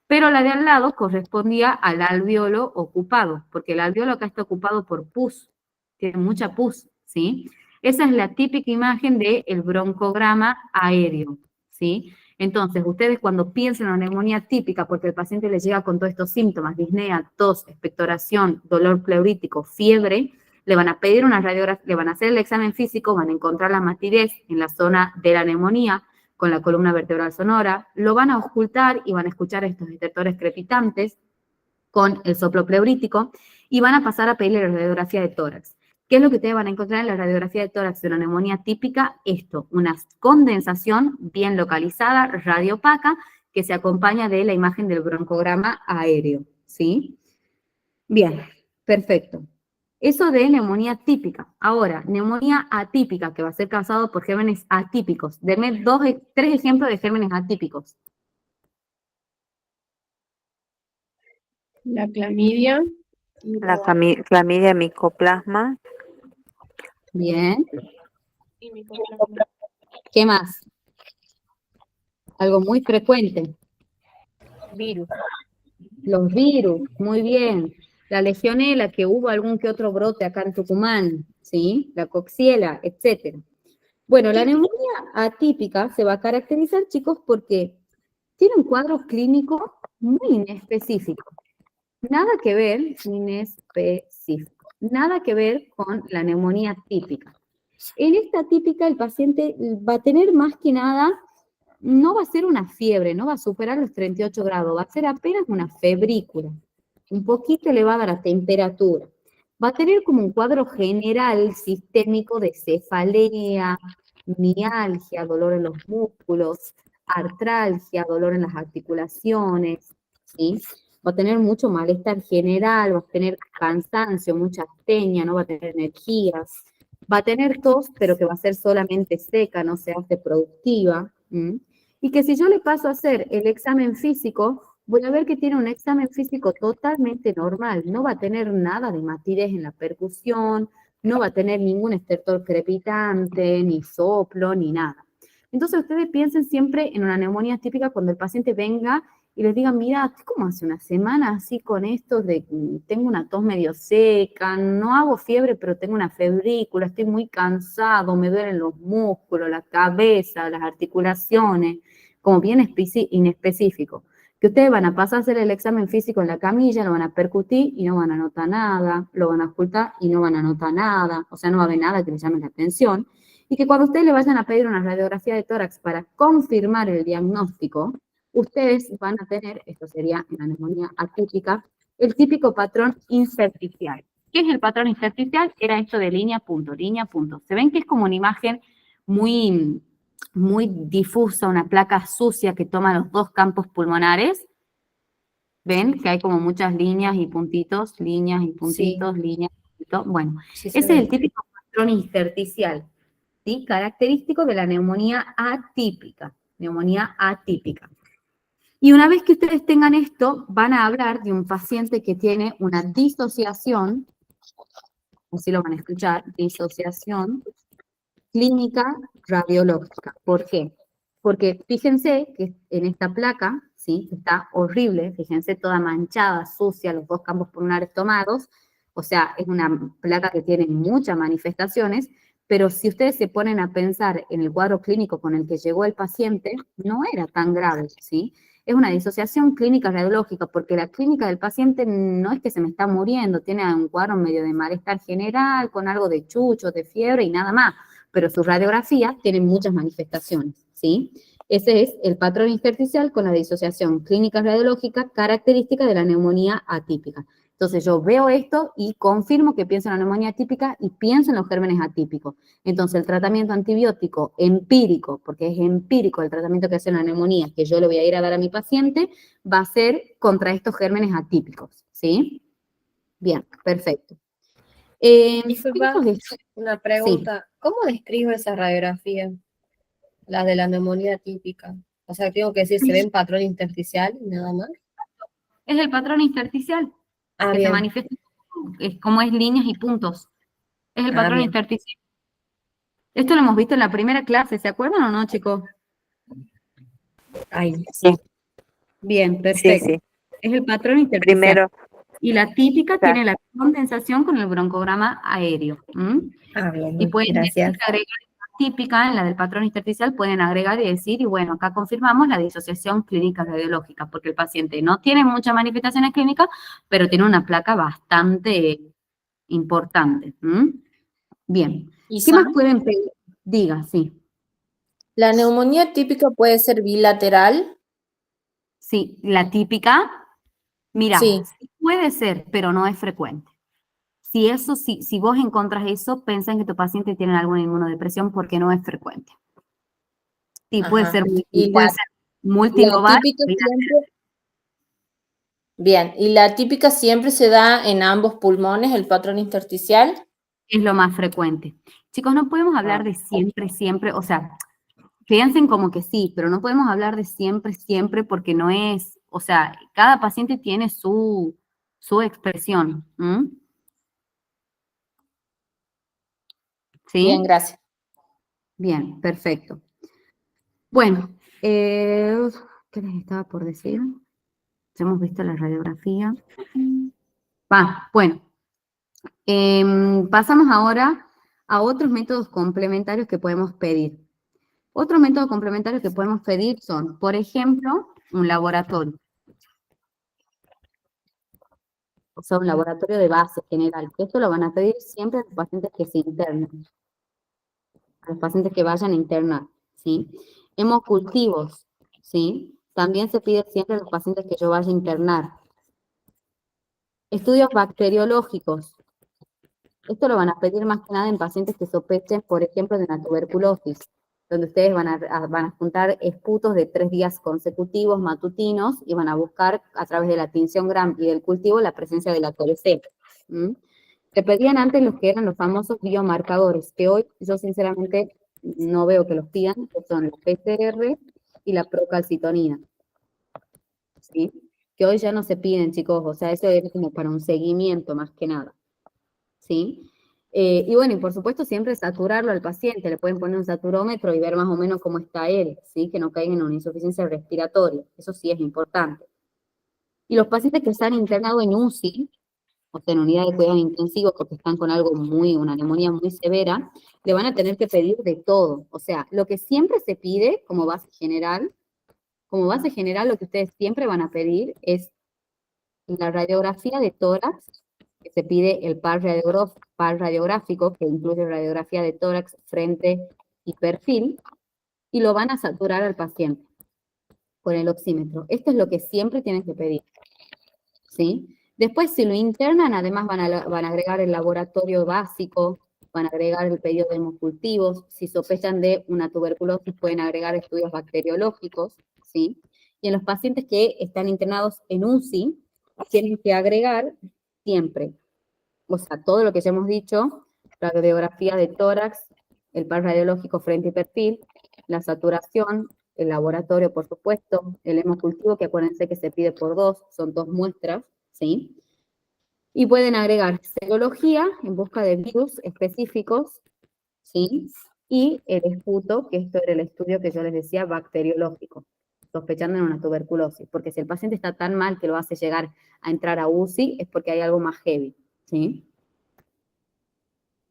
Pero la de al lado correspondía al alvéolo ocupado, porque el alvéolo acá está ocupado por pus, tiene mucha pus, ¿sí? Esa es la típica imagen del broncograma aéreo, ¿sí? Entonces, ustedes cuando piensen en una neumonía típica, porque el paciente les llega con todos estos síntomas, disnea, tos, expectoración, dolor pleurítico, fiebre, le van a pedir una radiografía, le van a hacer el examen físico, van a encontrar la matidez en la zona de la neumonía, con la columna vertebral sonora, lo van a auscultar y van a escuchar estos estertores crepitantes con el soplo pleurítico y van a pasar a pedirle la radiografía de tórax. ¿Qué es lo que ustedes van a encontrar en la radiografía de tórax de una neumonía típica? Esto, una condensación bien localizada, radiopaca, que se acompaña de la imagen del broncograma aéreo, ¿sí? Bien, perfecto. Eso de neumonía típica. Ahora, neumonía atípica, que va a ser causado por gérmenes atípicos. Denme 3 ejemplos de gérmenes atípicos. La clamidia y La la- clamidia micoplasma, Bien. y micoplasma. ¿Qué más? Algo muy frecuente. Virus. Los virus, muy bien. La legionela, que hubo algún que otro brote acá en Tucumán, ¿sí? La coxiela, etcétera. Bueno, la neumonía atípica se va a caracterizar, chicos, porque tiene un cuadro clínico muy inespecífico. Nada que ver, inespecífico, nada que ver con la neumonía típica. En esta típica el paciente va a tener más que nada, no va a ser una fiebre, no va a superar los 38 grados, va a ser apenas una febrícula, un poquito elevada la temperatura. Va a tener como un cuadro general sistémico de cefalea, mialgia, dolor en los músculos, artralgia, dolor en las articulaciones, ¿sí? Va a tener mucho malestar general, va a tener cansancio, mucha astenia, no va a tener energías, va a tener tos, pero que va a ser solamente seca, no se hace productiva. Y que si yo le paso a hacer el examen físico, voy a ver que tiene un examen físico totalmente normal, no va a tener nada de matidez en la percusión, no va a tener ningún estertor crepitante, ni soplo, ni nada. Entonces ustedes piensen siempre en una neumonía típica cuando el paciente venga y les diga, mira, estoy como hace una semana así con esto de tengo una tos medio seca, no hago fiebre, pero tengo una febrícula, estoy muy cansado, me duelen los músculos, la cabeza, las articulaciones, como bien inespecífico. Que ustedes van a pasar a hacer el examen físico en la camilla, lo van a percutir y no van a notar nada, lo van a ocultar y no van a notar nada, o sea, no va a haber nada que les llame la atención. Y que cuando ustedes le vayan a pedir una radiografía de tórax para confirmar el diagnóstico, ustedes van a tener, esto sería en la neumonía atípica, el típico patrón intersticial. ¿Qué es el patrón intersticial? Era esto de línea, punto, línea, punto. ¿Se ven que es como una imagen muy, muy difusa, una placa sucia que toma los dos campos pulmonares? ¿Ven que hay como muchas líneas y puntitos, líneas y puntitos, líneas y puntitos? Bueno, Sí, se ese es el ve. típico patrón intersticial, ¿sí? Característico de la neumonía atípica. Neumonía atípica. Y una vez que ustedes tengan esto, van a hablar de un paciente que tiene una disociación, así lo van a escuchar, disociación clínica radiológica. ¿Por qué? Porque fíjense que en esta placa, ¿sí? Está horrible, fíjense, toda manchada, sucia, los dos campos pulmonares tomados, o sea, es una placa que tiene muchas manifestaciones, pero si ustedes se ponen a pensar en el cuadro clínico con el que llegó el paciente, no era tan grave, ¿sí? Es una disociación clínica radiológica, porque la clínica del paciente no es que se me está muriendo, tiene un cuadro medio de malestar general, con algo de chucho, de fiebre y nada más, pero su radiografía tiene muchas manifestaciones, ¿sí? Ese es el patrón intersticial con la disociación clínica radiológica característica de la neumonía atípica. Entonces yo veo esto y confirmo que pienso en la neumonía atípica y pienso en los gérmenes atípicos. Entonces el tratamiento antibiótico empírico, porque es empírico el tratamiento que hace la neumonía, que yo le voy a ir a dar a mi paciente, va a ser contra estos gérmenes atípicos, ¿sí? Bien, perfecto. Disculpa, una pregunta. ¿Cómo describo esa radiografía? La de la neumonía típica. O sea, tengo que decir, se ve un patrón intersticial y nada más. Es el patrón intersticial Ah, que se bien. manifiesta como es líneas y puntos. Es el Ah, patrón bien. intersticial. Esto lo hemos visto en la primera clase, ¿se acuerdan o no, chicos? Ay, sí, Bien, sí, perfecto. sí. Es el patrón intersticial. Primero, Y la típica claro. tiene la condensación con el broncograma aéreo. Ah, bien, Y pueden gracias. agregar típica, en la del patrón intersticial, pueden agregar y decir, y bueno, acá confirmamos la disociación clínica radiológica, porque el paciente no tiene muchas manifestaciones clínicas, pero tiene una placa bastante importante. Bien. ¿Qué más pueden pedir? Diga, sí. ¿La neumonía típica puede ser bilateral? Sí, la típica, mira, Sí. puede ser, pero no es frecuente. Si vos encontrás eso, pensá en que tu paciente tiene alguna inmunodepresión porque no es frecuente. Sí, puede Ajá. ser, Y puede la, ser la multilobar. típica siempre, Bien, ¿y la atípica siempre se da en ambos pulmones, el patrón intersticial? Es lo más frecuente. Chicos, no podemos hablar de siempre, siempre, o sea, piensen como que sí, pero no podemos hablar de siempre, siempre, porque no es, o sea, cada paciente tiene su expresión. ¿Sí? Bien, gracias. Bien, perfecto. Bueno, ¿qué les estaba por decir? Ya hemos visto la radiografía. Bueno, pasamos ahora a otros métodos complementarios que podemos pedir. Otros métodos complementarios que podemos pedir son, por ejemplo, un laboratorio. O sea, un laboratorio de base general. Esto lo van a pedir siempre a los pacientes que se internen. A los pacientes que vayan a internar, ¿sí? Hemocultivos, ¿sí? También se pide siempre a los pacientes que yo vaya a internar. Estudios bacteriológicos. Esto lo van a pedir más que nada en pacientes que sospechen, por ejemplo, de una tuberculosis, donde ustedes van a juntar esputos de 3 días consecutivos matutinos y van a buscar a través de la tinción Gram y del cultivo la presencia de la TBC. Se pedían antes los que eran los famosos biomarcadores, que hoy yo sinceramente no veo que los pidan, que son el PCR y la procalcitonina. ¿Sí? Que hoy ya no se piden, chicos, o sea, eso es como para un seguimiento más que nada. ¿Sí? Y bueno, y por supuesto siempre saturarlo al paciente, le pueden poner un saturómetro y ver más o menos cómo está él, ¿sí? Que no caigan en una insuficiencia respiratoria, eso sí es importante. Y los pacientes que están internados en UCI, o sea, en unidad de cuidados intensivos, porque están con algo una neumonía muy severa, le van a tener que pedir de todo. O sea, lo que siempre se pide como base general lo que ustedes siempre van a pedir es la radiografía de tórax, que se pide el par radiográfico, que incluye radiografía de tórax, frente y perfil, y lo van a saturar al paciente con el oxímetro. Esto es lo que siempre tienen que pedir, ¿sí? Después, si lo internan, además van a agregar el laboratorio básico, van a agregar el pedido de hemocultivos, si sospechan de una tuberculosis pueden agregar estudios bacteriológicos, ¿sí? Y en los pacientes que están internados en UCI, tienen que agregar siempre, o sea, todo lo que ya hemos dicho, la radiografía de tórax, el par radiológico frente y perfil, la saturación, el laboratorio, por supuesto, el hemocultivo, que acuérdense que se pide por 2, son 2 muestras, ¿sí? Y pueden agregar serología en busca de virus específicos, ¿sí? Y el esputo, que esto era el estudio que yo les decía, bacteriológico, sospechando en una tuberculosis, porque si el paciente está tan mal que lo hace llegar a entrar a UCI, es porque hay algo más heavy, ¿sí?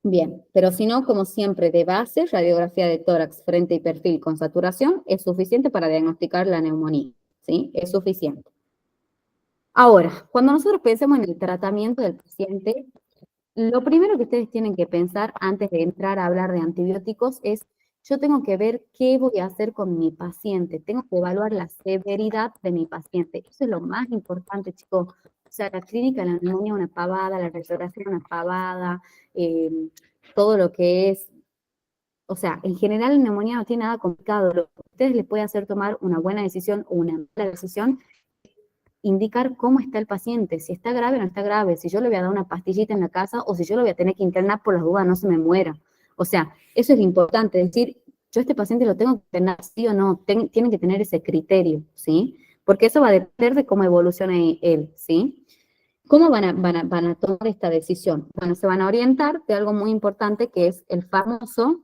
Bien, pero si no, como siempre, de base, radiografía de tórax, frente y perfil con saturación es suficiente para diagnosticar la neumonía, ¿sí? Es suficiente. Ahora, cuando nosotros pensemos en el tratamiento del paciente, lo primero que ustedes tienen que pensar antes de entrar a hablar de antibióticos es, yo tengo que ver qué voy a hacer con mi paciente, tengo que evaluar la severidad de mi paciente. Eso es lo más importante, chicos. O sea, la clínica, la neumonía una pavada, la radiografía una pavada, todo lo que es, o sea, en general la neumonía no tiene nada complicado. Lo que a ustedes les puede hacer tomar una buena decisión o una mala decisión, indicar cómo está el paciente, si está grave o no está grave, si yo le voy a dar una pastillita en la casa o si yo lo voy a tener que internar por las dudas, no se me muera. O sea, eso es importante, decir, yo a este paciente lo tengo que internar sí o no, tienen que tener ese criterio, ¿sí? Porque eso va a depender de cómo evolucione él, ¿sí? ¿Cómo van a tomar esta decisión? Bueno, se van a orientar de algo muy importante que es el famoso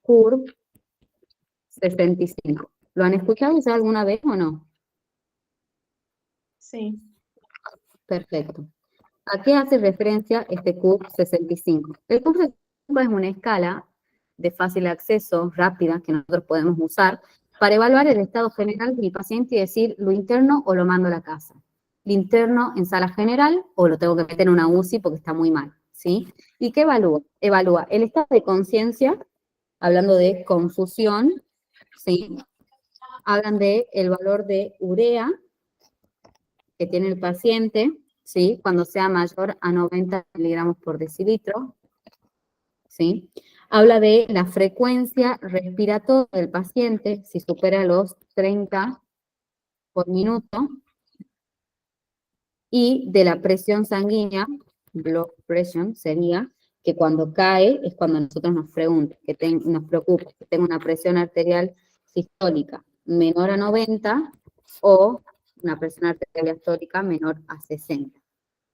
CURV 65. ¿Lo han escuchado ya alguna vez o no? Sí. Perfecto. ¿A qué hace referencia este CURV 65? El CURV 65 es una escala de fácil acceso, rápida, que nosotros podemos usar para evaluar el estado general de mi paciente y decir, ¿lo interno o lo mando a la casa? ¿Lo interno en sala general o lo tengo que meter en una UCI porque está muy mal? ¿Sí? ¿Y qué evalúa? Evalúa el estado de conciencia, hablando de confusión, ¿sí? Hablan de el valor de urea que tiene el paciente, ¿sí? Cuando sea mayor a 90 miligramos por decilitro, ¿sí? Habla de la frecuencia respiratoria del paciente, si supera los 30 por minuto, Y de la presión sanguínea, blood pressure, sería que cuando cae es cuando nosotros nos pregunta, nos preocupa, que tenga una presión arterial sistólica menor a 90 o una presión arterial diastólica menor a 60.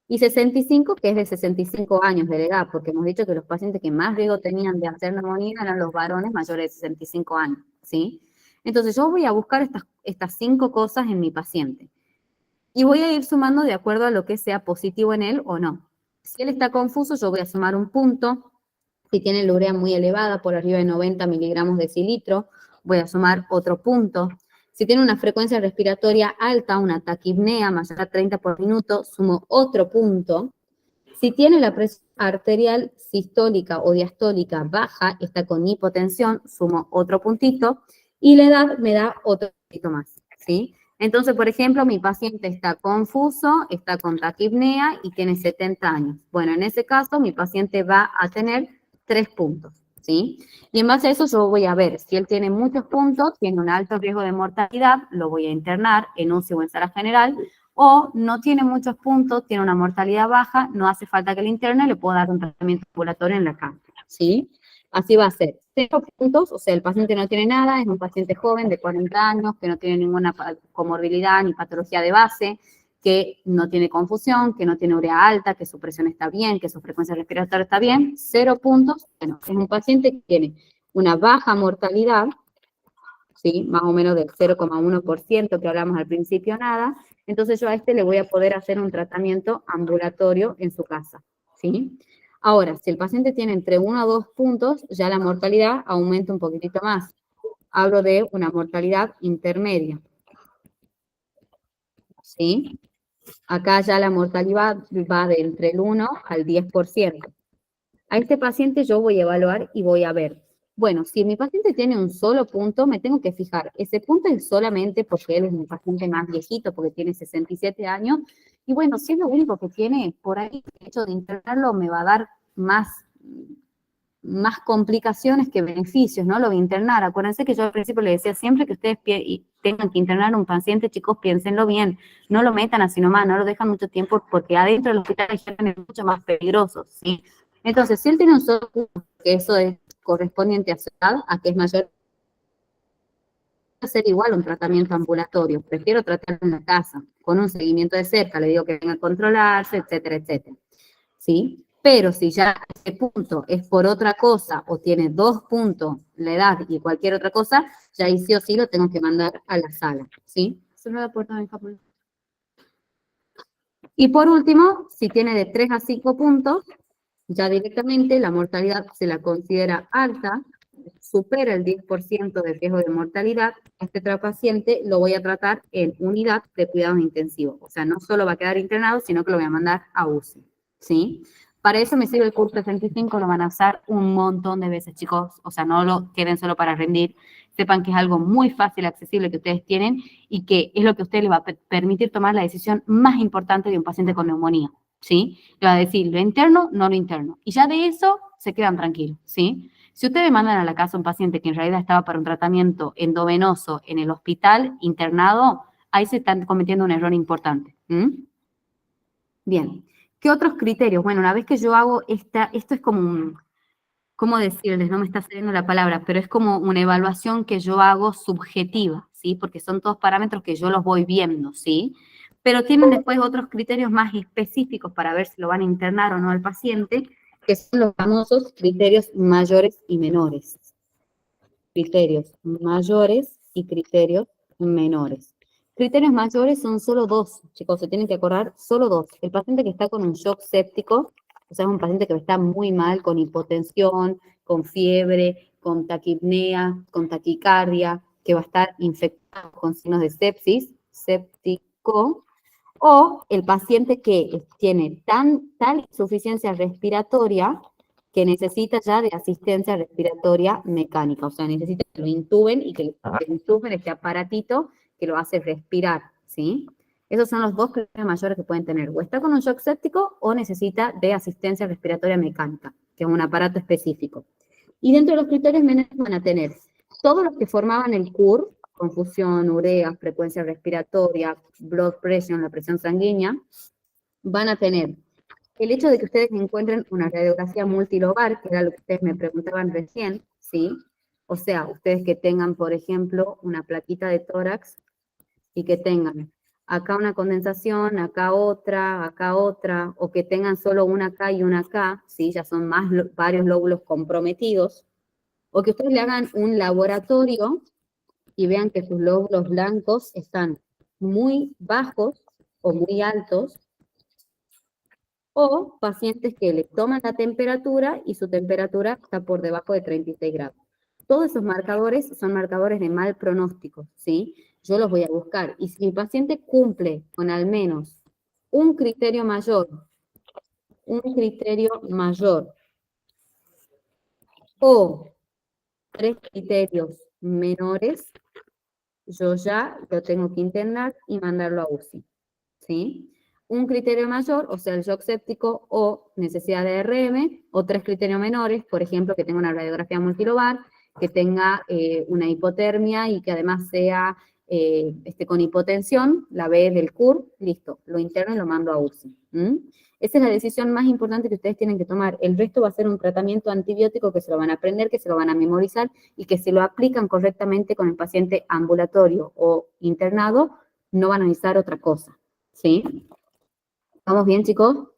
Y 65, que es de 65 años de edad, porque hemos dicho que los pacientes que más riesgo tenían de hacer neumonía eran los varones mayores de 65 años, ¿sí? Entonces yo voy a buscar estas 5 cosas en mi paciente. Y voy a ir sumando de acuerdo a lo que sea positivo en él o no. Si él está confuso, yo voy a sumar un punto. Si tiene la urea muy elevada, por arriba de 90 miligramos de decilitro, voy a sumar otro punto. Si tiene una frecuencia respiratoria alta, una taquipnea mayor a 30 por minuto, sumo otro punto. Si tiene la presión arterial sistólica o diastólica baja, está con hipotensión, sumo otro puntito. Y la edad me da otro puntito más, ¿sí? Entonces, por ejemplo, mi paciente está confuso, está con taquipnea y tiene 70 años. Bueno, en ese caso, mi paciente va a tener 3 puntos, ¿sí? Y en base a eso yo voy a ver si él tiene muchos puntos, tiene un alto riesgo de mortalidad, lo voy a internar en UCI o en sala general, o no tiene muchos puntos, tiene una mortalidad baja, no hace falta que le interne, le puedo dar un tratamiento ambulatorio en la casa, ¿sí? Así va a ser. 0 puntos, o sea, el paciente no tiene nada, es un paciente joven de 40 años, que no tiene ninguna comorbilidad ni patología de base, que no tiene confusión, que no tiene urea alta, que su presión está bien, que su frecuencia respiratoria está bien. 0 puntos, bueno, es un paciente que tiene una baja mortalidad, ¿sí? Más o menos del 0,1% que hablamos al principio, nada. Entonces yo a este le voy a poder hacer un tratamiento ambulatorio en su casa, ¿sí? Ahora, si el paciente tiene entre 1 o 2 puntos, ya la mortalidad aumenta un poquitito más. Hablo de una mortalidad intermedia, ¿sí? Acá ya la mortalidad va de entre el 1 al 10%. A este paciente yo voy a evaluar y voy a ver, bueno, si mi paciente tiene un solo punto, me tengo que fijar, ese punto es solamente porque él es un paciente más viejito, porque tiene 67 años, y bueno, si es lo único que tiene, por ahí el hecho de internarlo me va a dar más complicaciones que beneficios, ¿no? Lo voy a internar. Acuérdense que yo al principio les decía, siempre que ustedes tengan que internar a un paciente, chicos, piénsenlo bien, no lo metan así nomás, no lo dejan mucho tiempo, porque adentro del hospital hay gente mucho más peligrosos, ¿sí? Entonces, si él tiene un solo punto, que eso es correspondiente a su edad, a que es mayor, hacer igual un tratamiento ambulatorio, prefiero tratarlo en la casa, con un seguimiento de cerca, le digo que venga a controlarse, etcétera, etcétera, ¿sí? Pero si ya ese punto es por otra cosa, o tiene 2 puntos, la edad y cualquier otra cosa, ya ahí sí o sí lo tengo que mandar a la sala, ¿sí? Y por último, si tiene de 3 a 5 puntos, ya directamente la mortalidad se la considera alta, supera el 10% de riesgo de mortalidad. A este paciente lo voy a tratar en unidad de cuidados intensivos. O sea, no solo va a quedar internado, sino que lo voy a mandar a UCI, ¿sí? Para eso me sirve el curso 65, lo van a usar un montón de veces, chicos. O sea, no lo queden solo para rendir. Sepan que es algo muy fácil, accesible que ustedes tienen y que es lo que a ustedes les va a permitir tomar la decisión más importante de un paciente con neumonía, ¿sí? Le va a decir, lo interno, no lo interno. Y ya de eso se quedan tranquilos, ¿sí? Si ustedes mandan a la casa a un paciente que en realidad estaba para un tratamiento endovenoso en el hospital internado, ahí se están cometiendo un error importante. Bien. ¿Qué otros criterios? Bueno, una vez que yo hago esto es como ¿cómo decirles? No me está saliendo la palabra, pero es como una evaluación que yo hago subjetiva, ¿sí? Porque son todos parámetros que yo los voy viendo, ¿sí? Pero tienen después otros criterios más específicos para ver si lo van a internar o no al paciente, que son los famosos criterios mayores y menores. Criterios mayores y criterios menores. Criterios mayores son solo 2, chicos, se tienen que acordar, solo 2. El paciente que está con un shock séptico, o sea, es un paciente que está muy mal, con hipotensión, con fiebre, con taquipnea, con taquicardia, que va a estar infectado con signos de sepsis, séptico, o el paciente que tiene tal insuficiencia respiratoria que necesita ya de asistencia respiratoria mecánica, o sea, necesita que lo intuben y que le insufen este aparatito que lo hace respirar, ¿sí? Esos son los 2 criterios mayores que pueden tener, o está con un shock séptico o necesita de asistencia respiratoria mecánica, que es un aparato específico. Y dentro de los criterios menores van a tener todos los que formaban el CUR, confusión, urea, frecuencia respiratoria, blood pressure, la presión sanguínea, van a tener el hecho de que ustedes encuentren una radiografía multilobar, que era lo que ustedes me preguntaban recién, ¿sí? O sea, ustedes que tengan, por ejemplo, una plaquita de tórax y que tengan acá una condensación, acá otra, o que tengan solo una acá y una acá, ¿sí? Ya son varios lóbulos comprometidos, o que ustedes le hagan un laboratorio y vean que sus lóbulos blancos están muy bajos o muy altos, o pacientes que le toman la temperatura y su temperatura está por debajo de 36 grados. Todos esos marcadores son marcadores de mal pronóstico, ¿sí? Yo los voy a buscar. Y si mi paciente cumple con al menos un criterio mayor, o 3 criterios menores, yo ya lo tengo que internar y mandarlo a UCI, ¿sí? Un criterio mayor, o sea, el shock séptico o necesidad de RM, o 3 criterios menores, por ejemplo, que tenga una radiografía multilobar, que tenga una hipotermia y que además sea con hipotensión, la B del CUR, listo, lo interno y lo mando a UCI. Esa es la decisión más importante que ustedes tienen que tomar. El resto va a ser un tratamiento antibiótico que se lo van a aprender, que se lo van a memorizar y que si lo aplican correctamente con el paciente ambulatorio o internado, no van a necesitar otra cosa, ¿sí? ¿Estamos bien, chicos?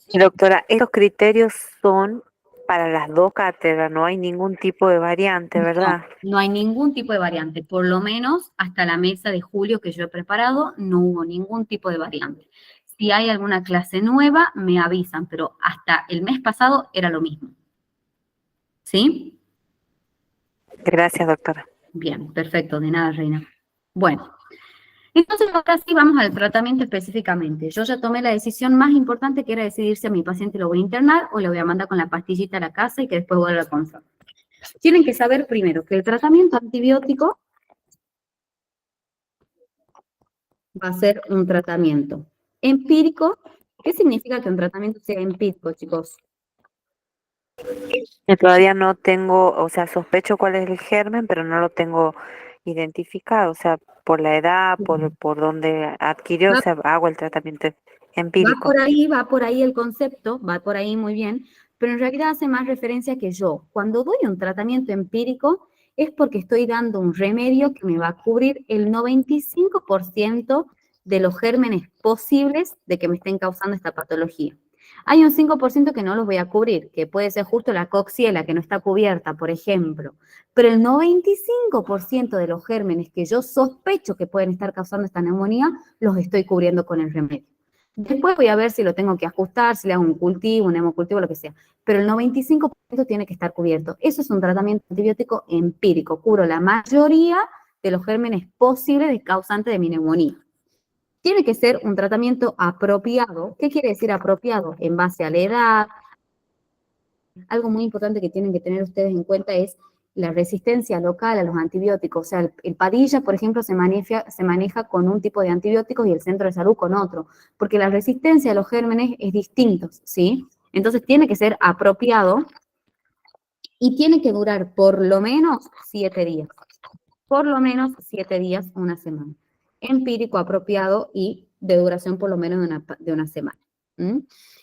Y doctora, estos criterios son para las dos cátedras, no hay ningún tipo de variante, ¿verdad? No hay ningún tipo de variante, por lo menos hasta la mesa de julio que yo he preparado, no hubo ningún tipo de variante. Si hay alguna clase nueva, me avisan, pero hasta el mes pasado era lo mismo. ¿Sí? Gracias, doctora. Bien, perfecto, de nada, Reina. Bueno, entonces ahora sí vamos al tratamiento específicamente. Yo ya tomé la decisión más importante, que era decidir si a mi paciente lo voy a internar o le voy a mandar con la pastillita a la casa y que después vuelva a consulta. Tienen que saber primero que el tratamiento antibiótico va a ser un tratamiento empírico. ¿Qué significa que un tratamiento sea empírico, chicos? Yo todavía no tengo, o sea, sospecho cuál es el germen, pero no lo tengo identificado, o sea, por la edad, por dónde adquirió, o sea, hago el tratamiento empírico. Va por ahí el concepto, va por ahí muy bien, pero en realidad hace más referencia que yo. Cuando doy un tratamiento empírico es porque estoy dando un remedio que me va a cubrir el 95% de los gérmenes posibles de que me estén causando esta patología. Hay un 5% que no los voy a cubrir, que puede ser justo la coxiela, que no está cubierta, por ejemplo. Pero el 95% de los gérmenes que yo sospecho que pueden estar causando esta neumonía, los estoy cubriendo con el remedio. Después voy a ver si lo tengo que ajustar, si le hago un cultivo, un hemocultivo, lo que sea. Pero el 95% tiene que estar cubierto. Eso es un tratamiento antibiótico empírico. Cubro la mayoría de los gérmenes posibles de causante de mi neumonía. Tiene que ser un tratamiento apropiado. ¿Qué quiere decir apropiado? En base a la edad. Algo muy importante que tienen que tener ustedes en cuenta es la resistencia local a los antibióticos. O sea, el Padilla, por ejemplo, se maneja con un tipo de antibióticos y el centro de salud con otro, porque la resistencia a los gérmenes es distinta, ¿sí? Entonces tiene que ser apropiado y tiene que durar por lo menos 7 días. Por lo menos 7 días, una semana. Empírico, apropiado y de duración por lo menos de una semana.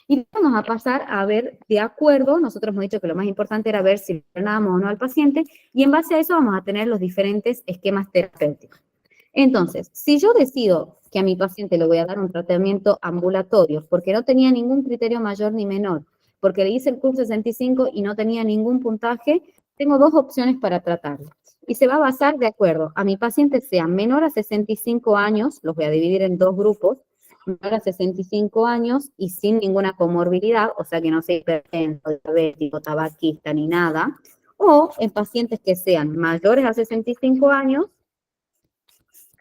Y vamos a pasar a ver, de acuerdo, nosotros hemos dicho que lo más importante era ver si internábamos o no al paciente, y en base a eso vamos a tener los diferentes esquemas terapéuticos. Entonces, si yo decido que a mi paciente le voy a dar un tratamiento ambulatorio, porque no tenía ningún criterio mayor ni menor, porque le hice el CUR 65 y no tenía ningún puntaje, tengo 2 opciones para tratarlo. Y se va a basar de acuerdo a mi paciente sea menor a 65 años, los voy a dividir en 2 grupos, menor a 65 años y sin ninguna comorbilidad, o sea que no sea hipertenso, diabético, tabaquista ni nada, o en pacientes que sean mayores a 65 años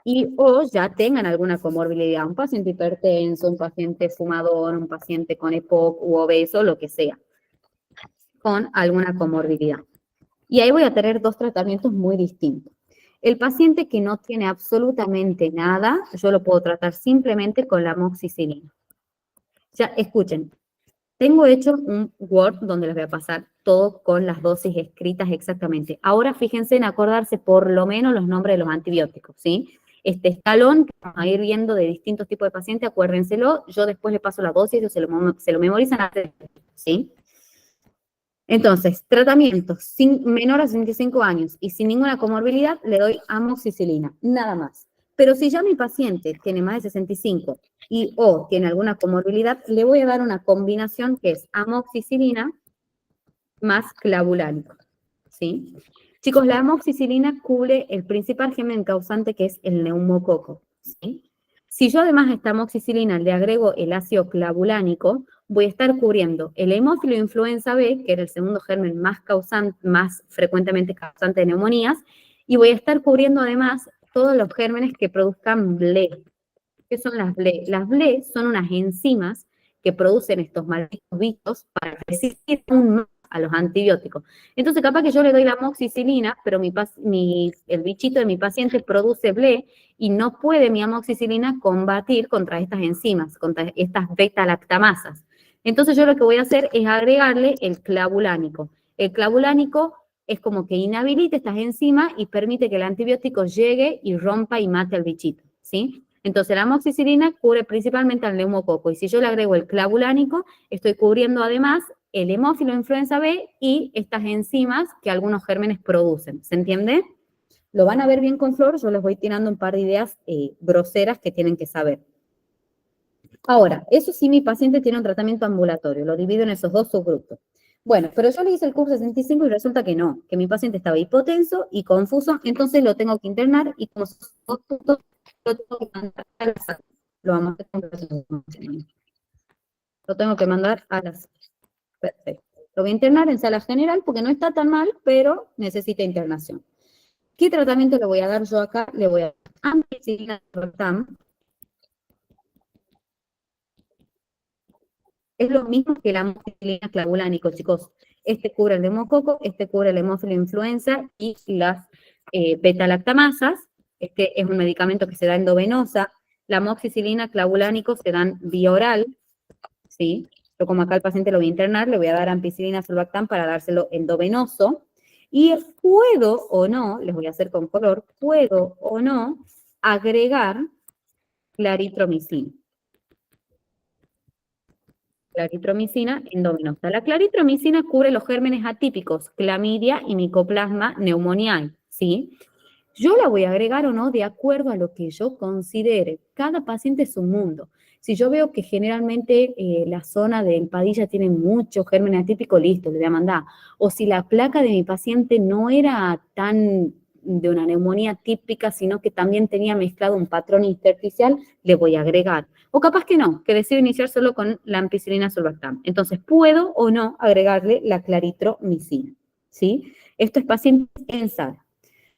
y o ya tengan alguna comorbilidad, un paciente hipertenso, un paciente fumador, un paciente con EPOC u obeso, lo que sea, con alguna comorbilidad. Y ahí voy a tener 2 tratamientos muy distintos. El paciente que no tiene absolutamente nada, yo lo puedo tratar simplemente con la amoxicilina. Ya, escuchen, tengo hecho un Word donde les voy a pasar todo con las dosis escritas exactamente. Ahora fíjense en acordarse por lo menos los nombres de los antibióticos, ¿sí? este escalón que vamos a ir viendo de distintos tipos de pacientes, acuérdenselo, yo después le paso la dosis, o se lo memorizan antes, ¿sí? Entonces, tratamiento menor a 65 años y sin ninguna comorbilidad, le doy amoxicilina, nada más. Pero si ya mi paciente tiene más de 65 y o tiene alguna comorbilidad, le voy a dar una combinación que es amoxicilina más clavulánico, ¿sí? Chicos, la amoxicilina cubre el principal germen causante que es el neumococo, ¿sí? Si yo además a esta amoxicilina le agrego el ácido clavulánico, voy a estar cubriendo el hemófilo influenza B, que era el segundo germen más frecuentemente causante de neumonías, y voy a estar cubriendo además todos los gérmenes que produzcan BLE. ¿Qué son las BLE? Las BLE son unas enzimas que producen estos malditos bichos para resistir aún más a los antibióticos. Entonces, capaz que yo le doy la amoxicilina, pero el bichito de mi paciente produce BLE y no puede mi amoxicilina combatir contra estas enzimas, contra estas beta-lactamasas. Entonces, yo lo que voy a hacer es agregarle el clavulánico. El clavulánico es como que inhabilita estas enzimas y permite que el antibiótico llegue y rompa y mate al bichito, ¿sí? Entonces, la amoxicilina cubre principalmente al neumococo, y si yo le agrego el clavulánico, estoy cubriendo además el hemófilo influenza B y estas enzimas que algunos gérmenes producen. ¿Se entiende? Lo van a ver bien con Flor, yo les voy tirando un par de ideas groseras que tienen que saber. Ahora, eso sí, mi paciente tiene un tratamiento ambulatorio, lo divido en esos dos subgrupos. Bueno, pero yo le hice el curso 65 y resulta que no, que mi paciente estaba hipotenso y confuso, entonces lo tengo que internar y como son dos puntos, lo tengo que mandar a la sala. Lo vamos a hacer con Lo tengo que mandar a la sala. Perfecto. Lo voy a internar en sala general porque no está tan mal, pero necesita internación. ¿Qué tratamiento le voy a dar yo acá? Le voy a dar ampicilina sortam. Es lo mismo que la amoxicilina clavulánico, chicos. Este cubre el neumococo, este cubre el hemófilo influenza y las beta-lactamasas. Este es un medicamento que se da endovenosa. La amoxicilina clavulánico se dan vía oral, ¿sí? Yo como acá el paciente lo voy a internar, le voy a dar ampicilina sulbactam para dárselo endovenoso. Y puedo o no, les voy a hacer con color, puedo o no agregar claritromicina. Claritromicina endovenosa. La claritromicina cubre los gérmenes atípicos, clamidia y micoplasma pneumoniae, ¿sí? Yo la voy a agregar o no de acuerdo a lo que yo considere. Cada paciente es un mundo. Si yo veo que generalmente la zona del Padilla tiene muchos gérmenes atípicos, listo, le voy a mandar. O si la placa de mi paciente no era tan de una neumonía típica, sino que también tenía mezclado un patrón intersticial, le voy a agregar. O capaz que no, que decido iniciar solo con la ampicilina sulbactam. Entonces, puedo o no agregarle la claritromicina, ¿sí? Esto es paciente en sala.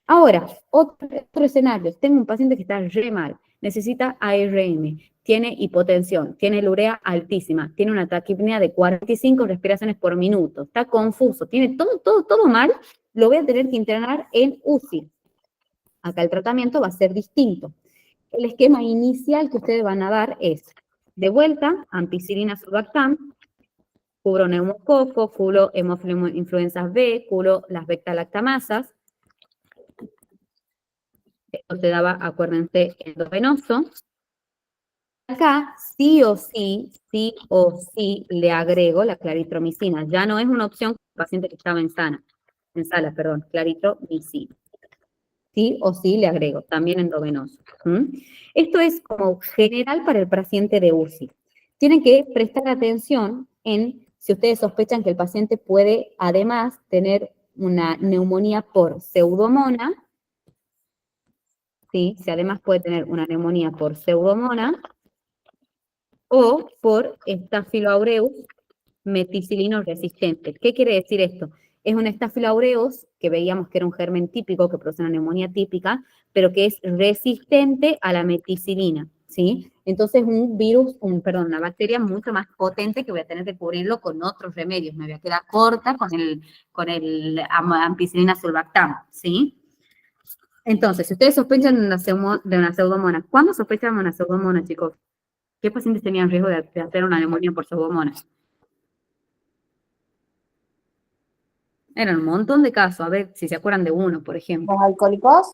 Ahora, otro escenario, tengo un paciente que está re mal, necesita ARM, tiene hipotensión, tiene la urea altísima, tiene una taquipnea de 45 respiraciones por minuto, está confuso, tiene todo mal, lo voy a tener que internar en UCI. Acá el tratamiento va a ser distinto. El esquema inicial que ustedes van a dar es, de vuelta, ampicilina sulbactam, cubro neumococo, cubro hemófilo influenza B, cubro las beta-lactamasas. Esto se daba, acuérdense, endovenoso. Acá sí o sí le agrego la claritromicina. Ya no es una opción para el paciente que estaba en sala, claritromicina. Sí o sí le agrego, también endovenoso. Esto es como general para el paciente de UCI. Tienen que prestar atención en si ustedes sospechan que el paciente puede además tener una neumonía por pseudomonas, ¿sí? Si además puede tener una neumonía por pseudomonas o por Staphylococcus meticilino resistente. ¿Qué quiere decir esto? Es un Staphylococcus que veíamos que era un germen típico que produce una neumonía típica, pero que es resistente a la meticilina, ¿sí? Entonces una bacteria mucho más potente que voy a tener que cubrirlo con otros remedios. Me voy a quedar corta con el ampicilina sulbactam, ¿sí? Entonces, si ustedes sospechan de una pseudomonas, ¿cuándo sospechan de una pseudomonas, chicos? ¿Qué pacientes tenían riesgo de hacer una neumonía por pseudomonas? Eran un montón de casos, a ver si se acuerdan de uno, por ejemplo. ¿Los alcohólicos?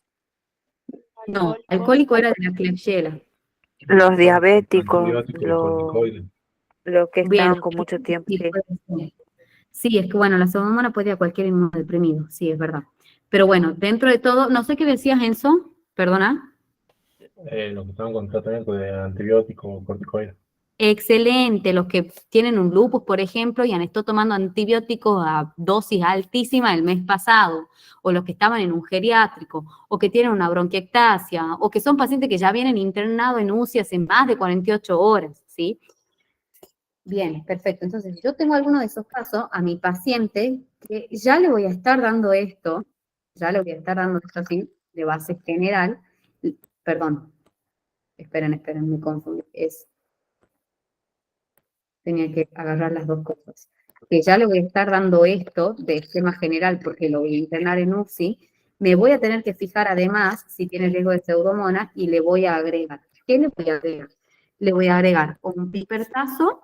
No, alcohólico era de la Klebsiella. Los diabéticos, Antibiótico y corticoides. los que Bien, estaban con mucho tiempo, sí, sí. puede ser. Sí, es que bueno, la pseudomonas puede ir a cualquier inmunodeprimido, sí, es verdad. Pero bueno, dentro de todo, no sé qué decías, Enzo, perdona. Los que estaban con tratamiento de antibiótico o corticoides. Excelente, los que tienen un lupus, por ejemplo, y han estado tomando antibióticos a dosis altísima el mes pasado, o los que estaban en un geriátrico, o que tienen una bronquiectasia, o que son pacientes que ya vienen internados en UCI hace más de 48 horas, ¿sí? Bien, perfecto. Entonces, yo tengo alguno de esos casos a mi paciente que ya le voy a estar dando esto, ya le voy a estar dando esto así, de base general, perdón, esperen, me confundí, tenía que agarrar las dos cosas. Que ya le voy a estar dando esto de esquema general porque lo voy a internar en UCI, me voy a tener que fijar además si tiene riesgo de pseudomonas y le voy a agregar. ¿Qué le voy a agregar? Le voy a agregar un pipertazo.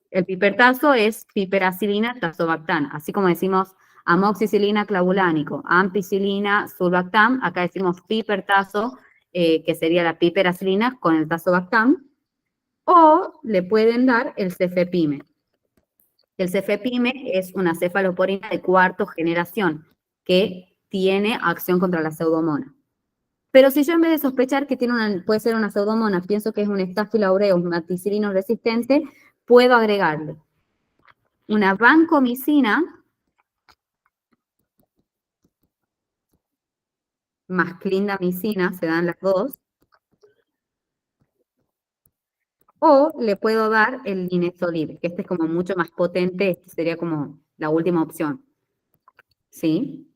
El pipertazo es piperacilina tazobactam, así como decimos amoxicilina clavulánico, ampicilina sulbactam, acá decimos pipertazo, que sería la piperacilina con el tazobactam, o le pueden dar el cefepime. El cefepime es una cefalosporina de cuarta generación que tiene acción contra la pseudomonas. Pero si yo en vez de sospechar que puede ser una pseudomonas, pienso que es un Staphylococcus aureus meticilino resistente, puedo agregarle una vancomicina más clindamicina, se dan las dos, o le puedo dar el linezolid, que este es como mucho más potente, este sería como la última opción. ¿Sí?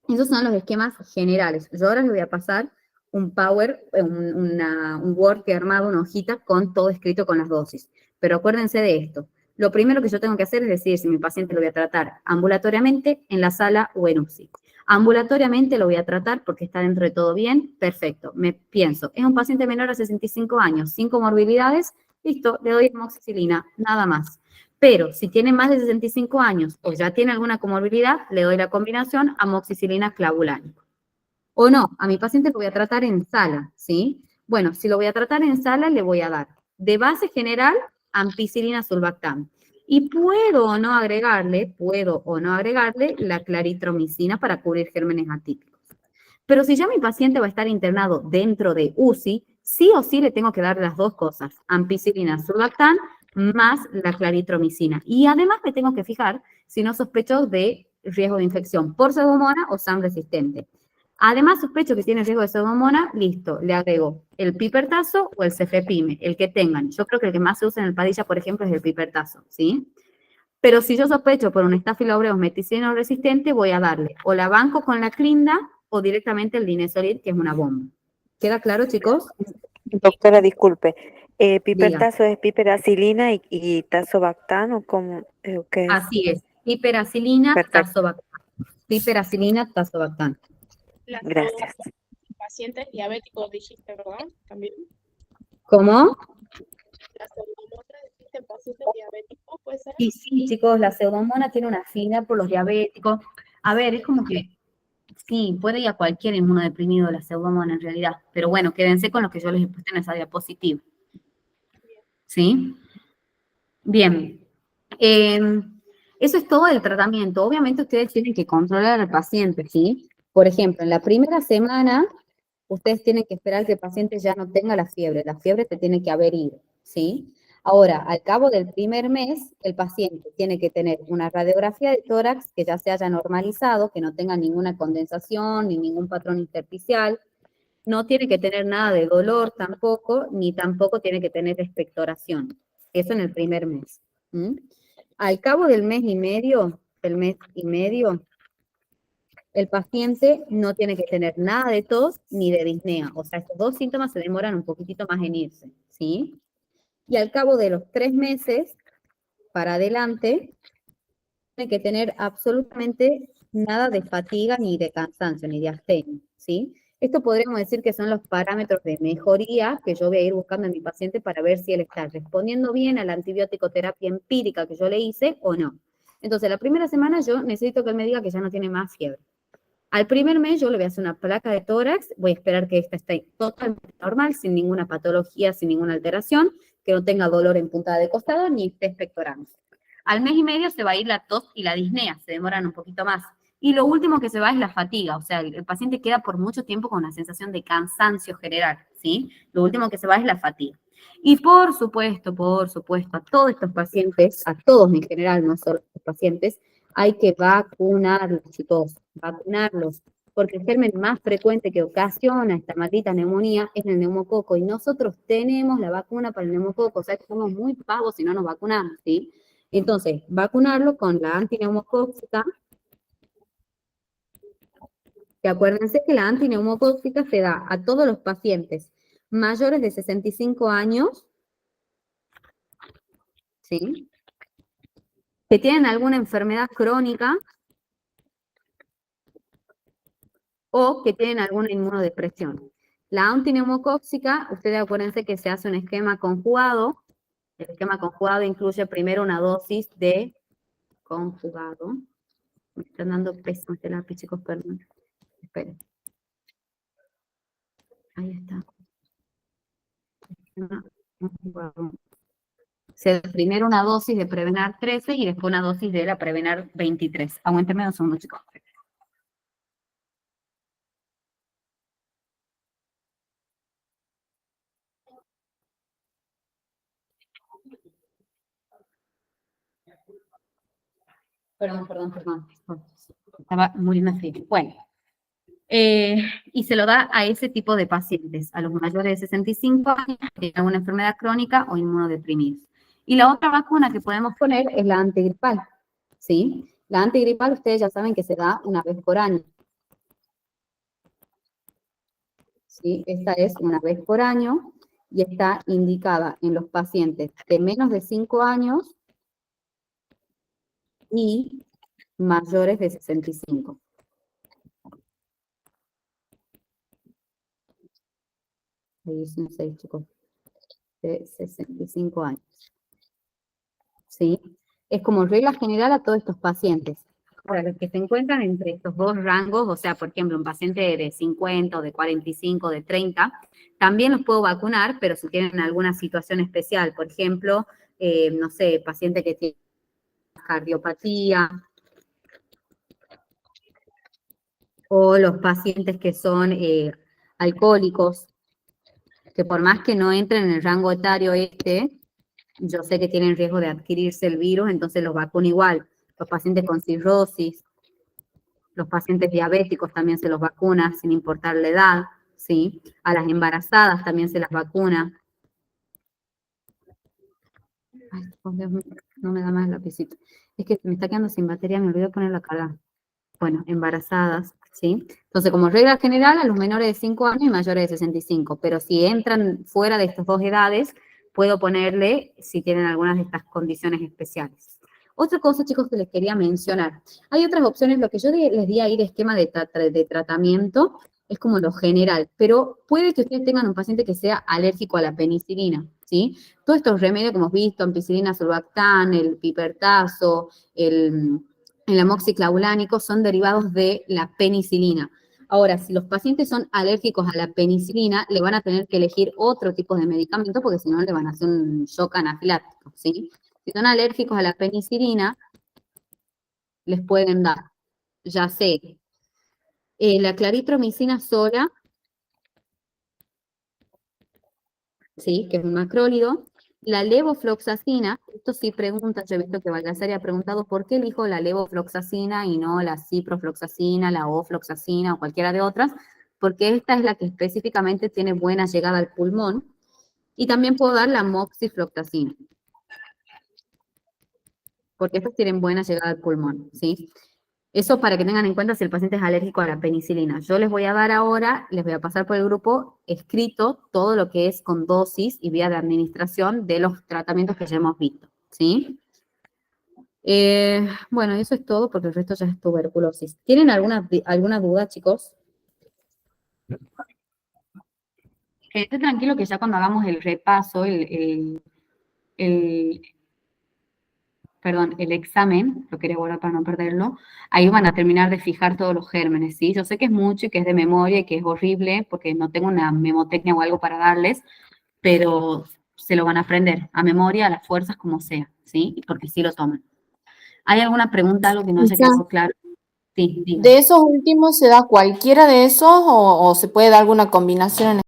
Esos son los esquemas generales. Yo ahora les voy a pasar un un Word que he armado, una hojita con todo escrito con las dosis. Pero acuérdense de esto. Lo primero que yo tengo que hacer es decidir si mi paciente lo voy a tratar ambulatoriamente, en la sala o en UCI. Ambulatoriamente lo voy a tratar porque está dentro de todo bien, perfecto. Me pienso, es un paciente menor a 65 años, sin comorbilidades, listo, le doy amoxicilina, nada más. Pero si tiene más de 65 años o ya tiene alguna comorbilidad, le doy la combinación amoxicilina clavulánico. O no, a mi paciente lo voy a tratar en sala, ¿sí? Bueno, si lo voy a tratar en sala, le voy a dar de base general ampicilina sulbactam. Y puedo o no agregarle la claritromicina para cubrir gérmenes atípicos. Pero si ya mi paciente va a estar internado dentro de UCI, sí o sí le tengo que dar las dos cosas, ampicilina sulbactam más la claritromicina. Y además me tengo que fijar si no sospecho de riesgo de infección por pseudomonas o SAM resistente. Además sospecho que tiene riesgo de pseudomonas, listo, le agrego el pipertazo o el cefepime, el que tengan. Yo creo que el que más se usa en el Padilla, por ejemplo, es el pipertazo, ¿sí? Pero si yo sospecho por un Staphylococcus aureus meticilino resistente, voy a darle o la banco con la clinda o directamente el linezolid, que es una bomba. ¿Queda claro, chicos? Doctora, disculpe. Diga. ¿Pipertazo es piperacilina y tazobactam o cómo? ¿Qué es? Así es, piperacilina, Perfecto. tazobactam. Piperacilina, tazobactam. Las Gracias. pacientes diabéticos dijiste, ¿verdad? También. ¿Cómo? Las pseudomonas dijiste en pacientes diabéticos, ¿puede ser? Y sí, chicos, la pseudomonas tiene una afinidad por los diabéticos. A ver, es como que sí, puede ir a cualquier inmunodeprimido la pseudomonas en realidad. Pero bueno, quédense con lo que yo les he puesto en esa diapositiva. ¿Sí? Bien. Eso es todo el tratamiento. Obviamente ustedes tienen que controlar al paciente, ¿sí? Por ejemplo, en la primera semana, ustedes tienen que esperar que el paciente ya no tenga la fiebre te tiene que haber ido, ¿sí? Ahora, al cabo del primer mes, el paciente tiene que tener una radiografía de tórax que ya se haya normalizado, que no tenga ninguna condensación ni ningún patrón intersticial, no tiene que tener nada de dolor tampoco, ni tampoco tiene que tener expectoración. Eso en el primer mes. ¿Mm? Al cabo del mes y medio, el paciente no tiene que tener nada de tos ni de disnea. O sea, estos dos síntomas se demoran un poquitito más en irse, ¿sí? Y al cabo de los 3 meses para adelante, tiene que tener absolutamente nada de fatiga, ni de cansancio, ni de astenia, ¿sí? Esto podríamos decir que son los parámetros de mejoría que yo voy a ir buscando en mi paciente para ver si él está respondiendo bien a la antibiótico terapia empírica que yo le hice o no. Entonces, la primera semana yo necesito que él me diga que ya no tiene más fiebre. Al primer mes yo le voy a hacer una placa de tórax, voy a esperar que esta esté totalmente normal, sin ninguna patología, sin ninguna alteración, que no tenga dolor en punta de costado ni esté expectorando. Al mes y medio se va a ir la tos y la disnea, se demoran un poquito más. Y lo último que se va es la fatiga, o sea, el paciente queda por mucho tiempo con una sensación de cansancio general, ¿sí? Lo último que se va es la fatiga. Y por supuesto, a todos estos pacientes, a todos en general, no solo a estos pacientes, hay que vacunarlos, chicos, vacunarlos, porque el germen más frecuente que ocasiona esta maldita neumonía es el neumococo, y nosotros tenemos la vacuna para el neumococo, o sea que somos muy pavos si no nos vacunamos, ¿sí? Entonces, vacunarlo con la antineumocóxica, que acuérdense que la antineumocóxica se da a todos los pacientes mayores de 65 años, ¿sí? Que tienen alguna enfermedad crónica o que tienen alguna inmunodepresión. La antineumocóxica, ustedes acuérdense que se hace un esquema conjugado. El esquema conjugado incluye primero una dosis de conjugado. Me están dando pésimo este lápiz, chicos, perdón. Esperen. Ahí está. Conjugado. Se da primero una dosis de Prevenar 13 y después una dosis de la Prevenar 23. Aguántenme un segundo, chicos. Perdón. Estaba muriendo de frío. Bueno. Y se lo da a ese tipo de pacientes, a los mayores de 65 años que tienen alguna enfermedad crónica o inmunodeprimidos. Y la otra vacuna que podemos poner es la antigripal, ¿sí? La antigripal ustedes ya saben que se da una vez por año. ¿Sí? Esta es una vez por año y está indicada en los pacientes de menos de 5 años y mayores de 65. Ahí dicen 6, chicos, de 65 años. ¿Sí? Es como regla general a todos estos pacientes. Ahora, los que se encuentran entre estos dos rangos, o sea, por ejemplo, un paciente de 50 o de 45, de 30, también los puedo vacunar, pero si tienen alguna situación especial, por ejemplo, no sé, paciente que tiene cardiopatía, o los pacientes que son alcohólicos, que por más que no entren en el rango etario yo sé que tienen riesgo de adquirirse el virus, entonces los vacuno igual. Los pacientes con cirrosis, los pacientes diabéticos también se los vacuna sin importar la edad, ¿sí? A las embarazadas también se las vacuna. Ay, por Dios mío, no me da más el lapicito. Es que se me está quedando sin batería, me olvidé poner la carga. Bueno, embarazadas, ¿sí? Entonces, como regla general, a los menores de 5 años y mayores de 65, pero si entran fuera de estas dos edades, puedo ponerle si tienen algunas de estas condiciones especiales. Otra cosa, chicos, que les quería mencionar. Hay otras opciones, lo que yo les di ahí de esquema de tratamiento es como lo general, pero puede que ustedes tengan un paciente que sea alérgico a la penicilina, ¿sí? Todos estos remedios que hemos visto, ampicilina, survactán, el pipertazo, el amoxiclaulánico, son derivados de la penicilina. Ahora, si los pacientes son alérgicos a la penicilina, le van a tener que elegir otro tipo de medicamento porque si no le van a hacer un shock anafiláctico, ¿sí? Si son alérgicos a la penicilina, les pueden dar, ya sé, la claritromicina sola, ¿sí? Que es un macrólido, la levofloxacina, esto sí pregunta, yo he visto que Baldassari ha preguntado por qué elijo la levofloxacina y no la ciprofloxacina, la ofloxacina o cualquiera de otras, porque esta es la que específicamente tiene buena llegada al pulmón, y también puedo dar la moxifloxacina, porque estas tienen buena llegada al pulmón, ¿sí? Eso para que tengan en cuenta si el paciente es alérgico a la penicilina. Yo les voy a dar ahora, les voy a pasar por el grupo escrito todo lo que es con dosis y vía de administración de los tratamientos que ya hemos visto, ¿sí? Bueno, eso es todo porque el resto ya es tuberculosis. ¿Tienen alguna duda, chicos? Quédate tranquilo que ya cuando hagamos el repaso, perdón, el examen, lo quería guardar para no perderlo, ahí van a terminar de fijar todos los gérmenes, ¿sí? Yo sé que es mucho y que es de memoria y que es horrible porque no tengo una memotecnia o algo para darles, pero se lo van a aprender a memoria, a las fuerzas, como sea, ¿sí? Porque sí lo toman. ¿Hay alguna pregunta, algo que no haya quedado claro? Sí, diga. ¿De esos últimos se da cualquiera de esos o se puede dar alguna combinación en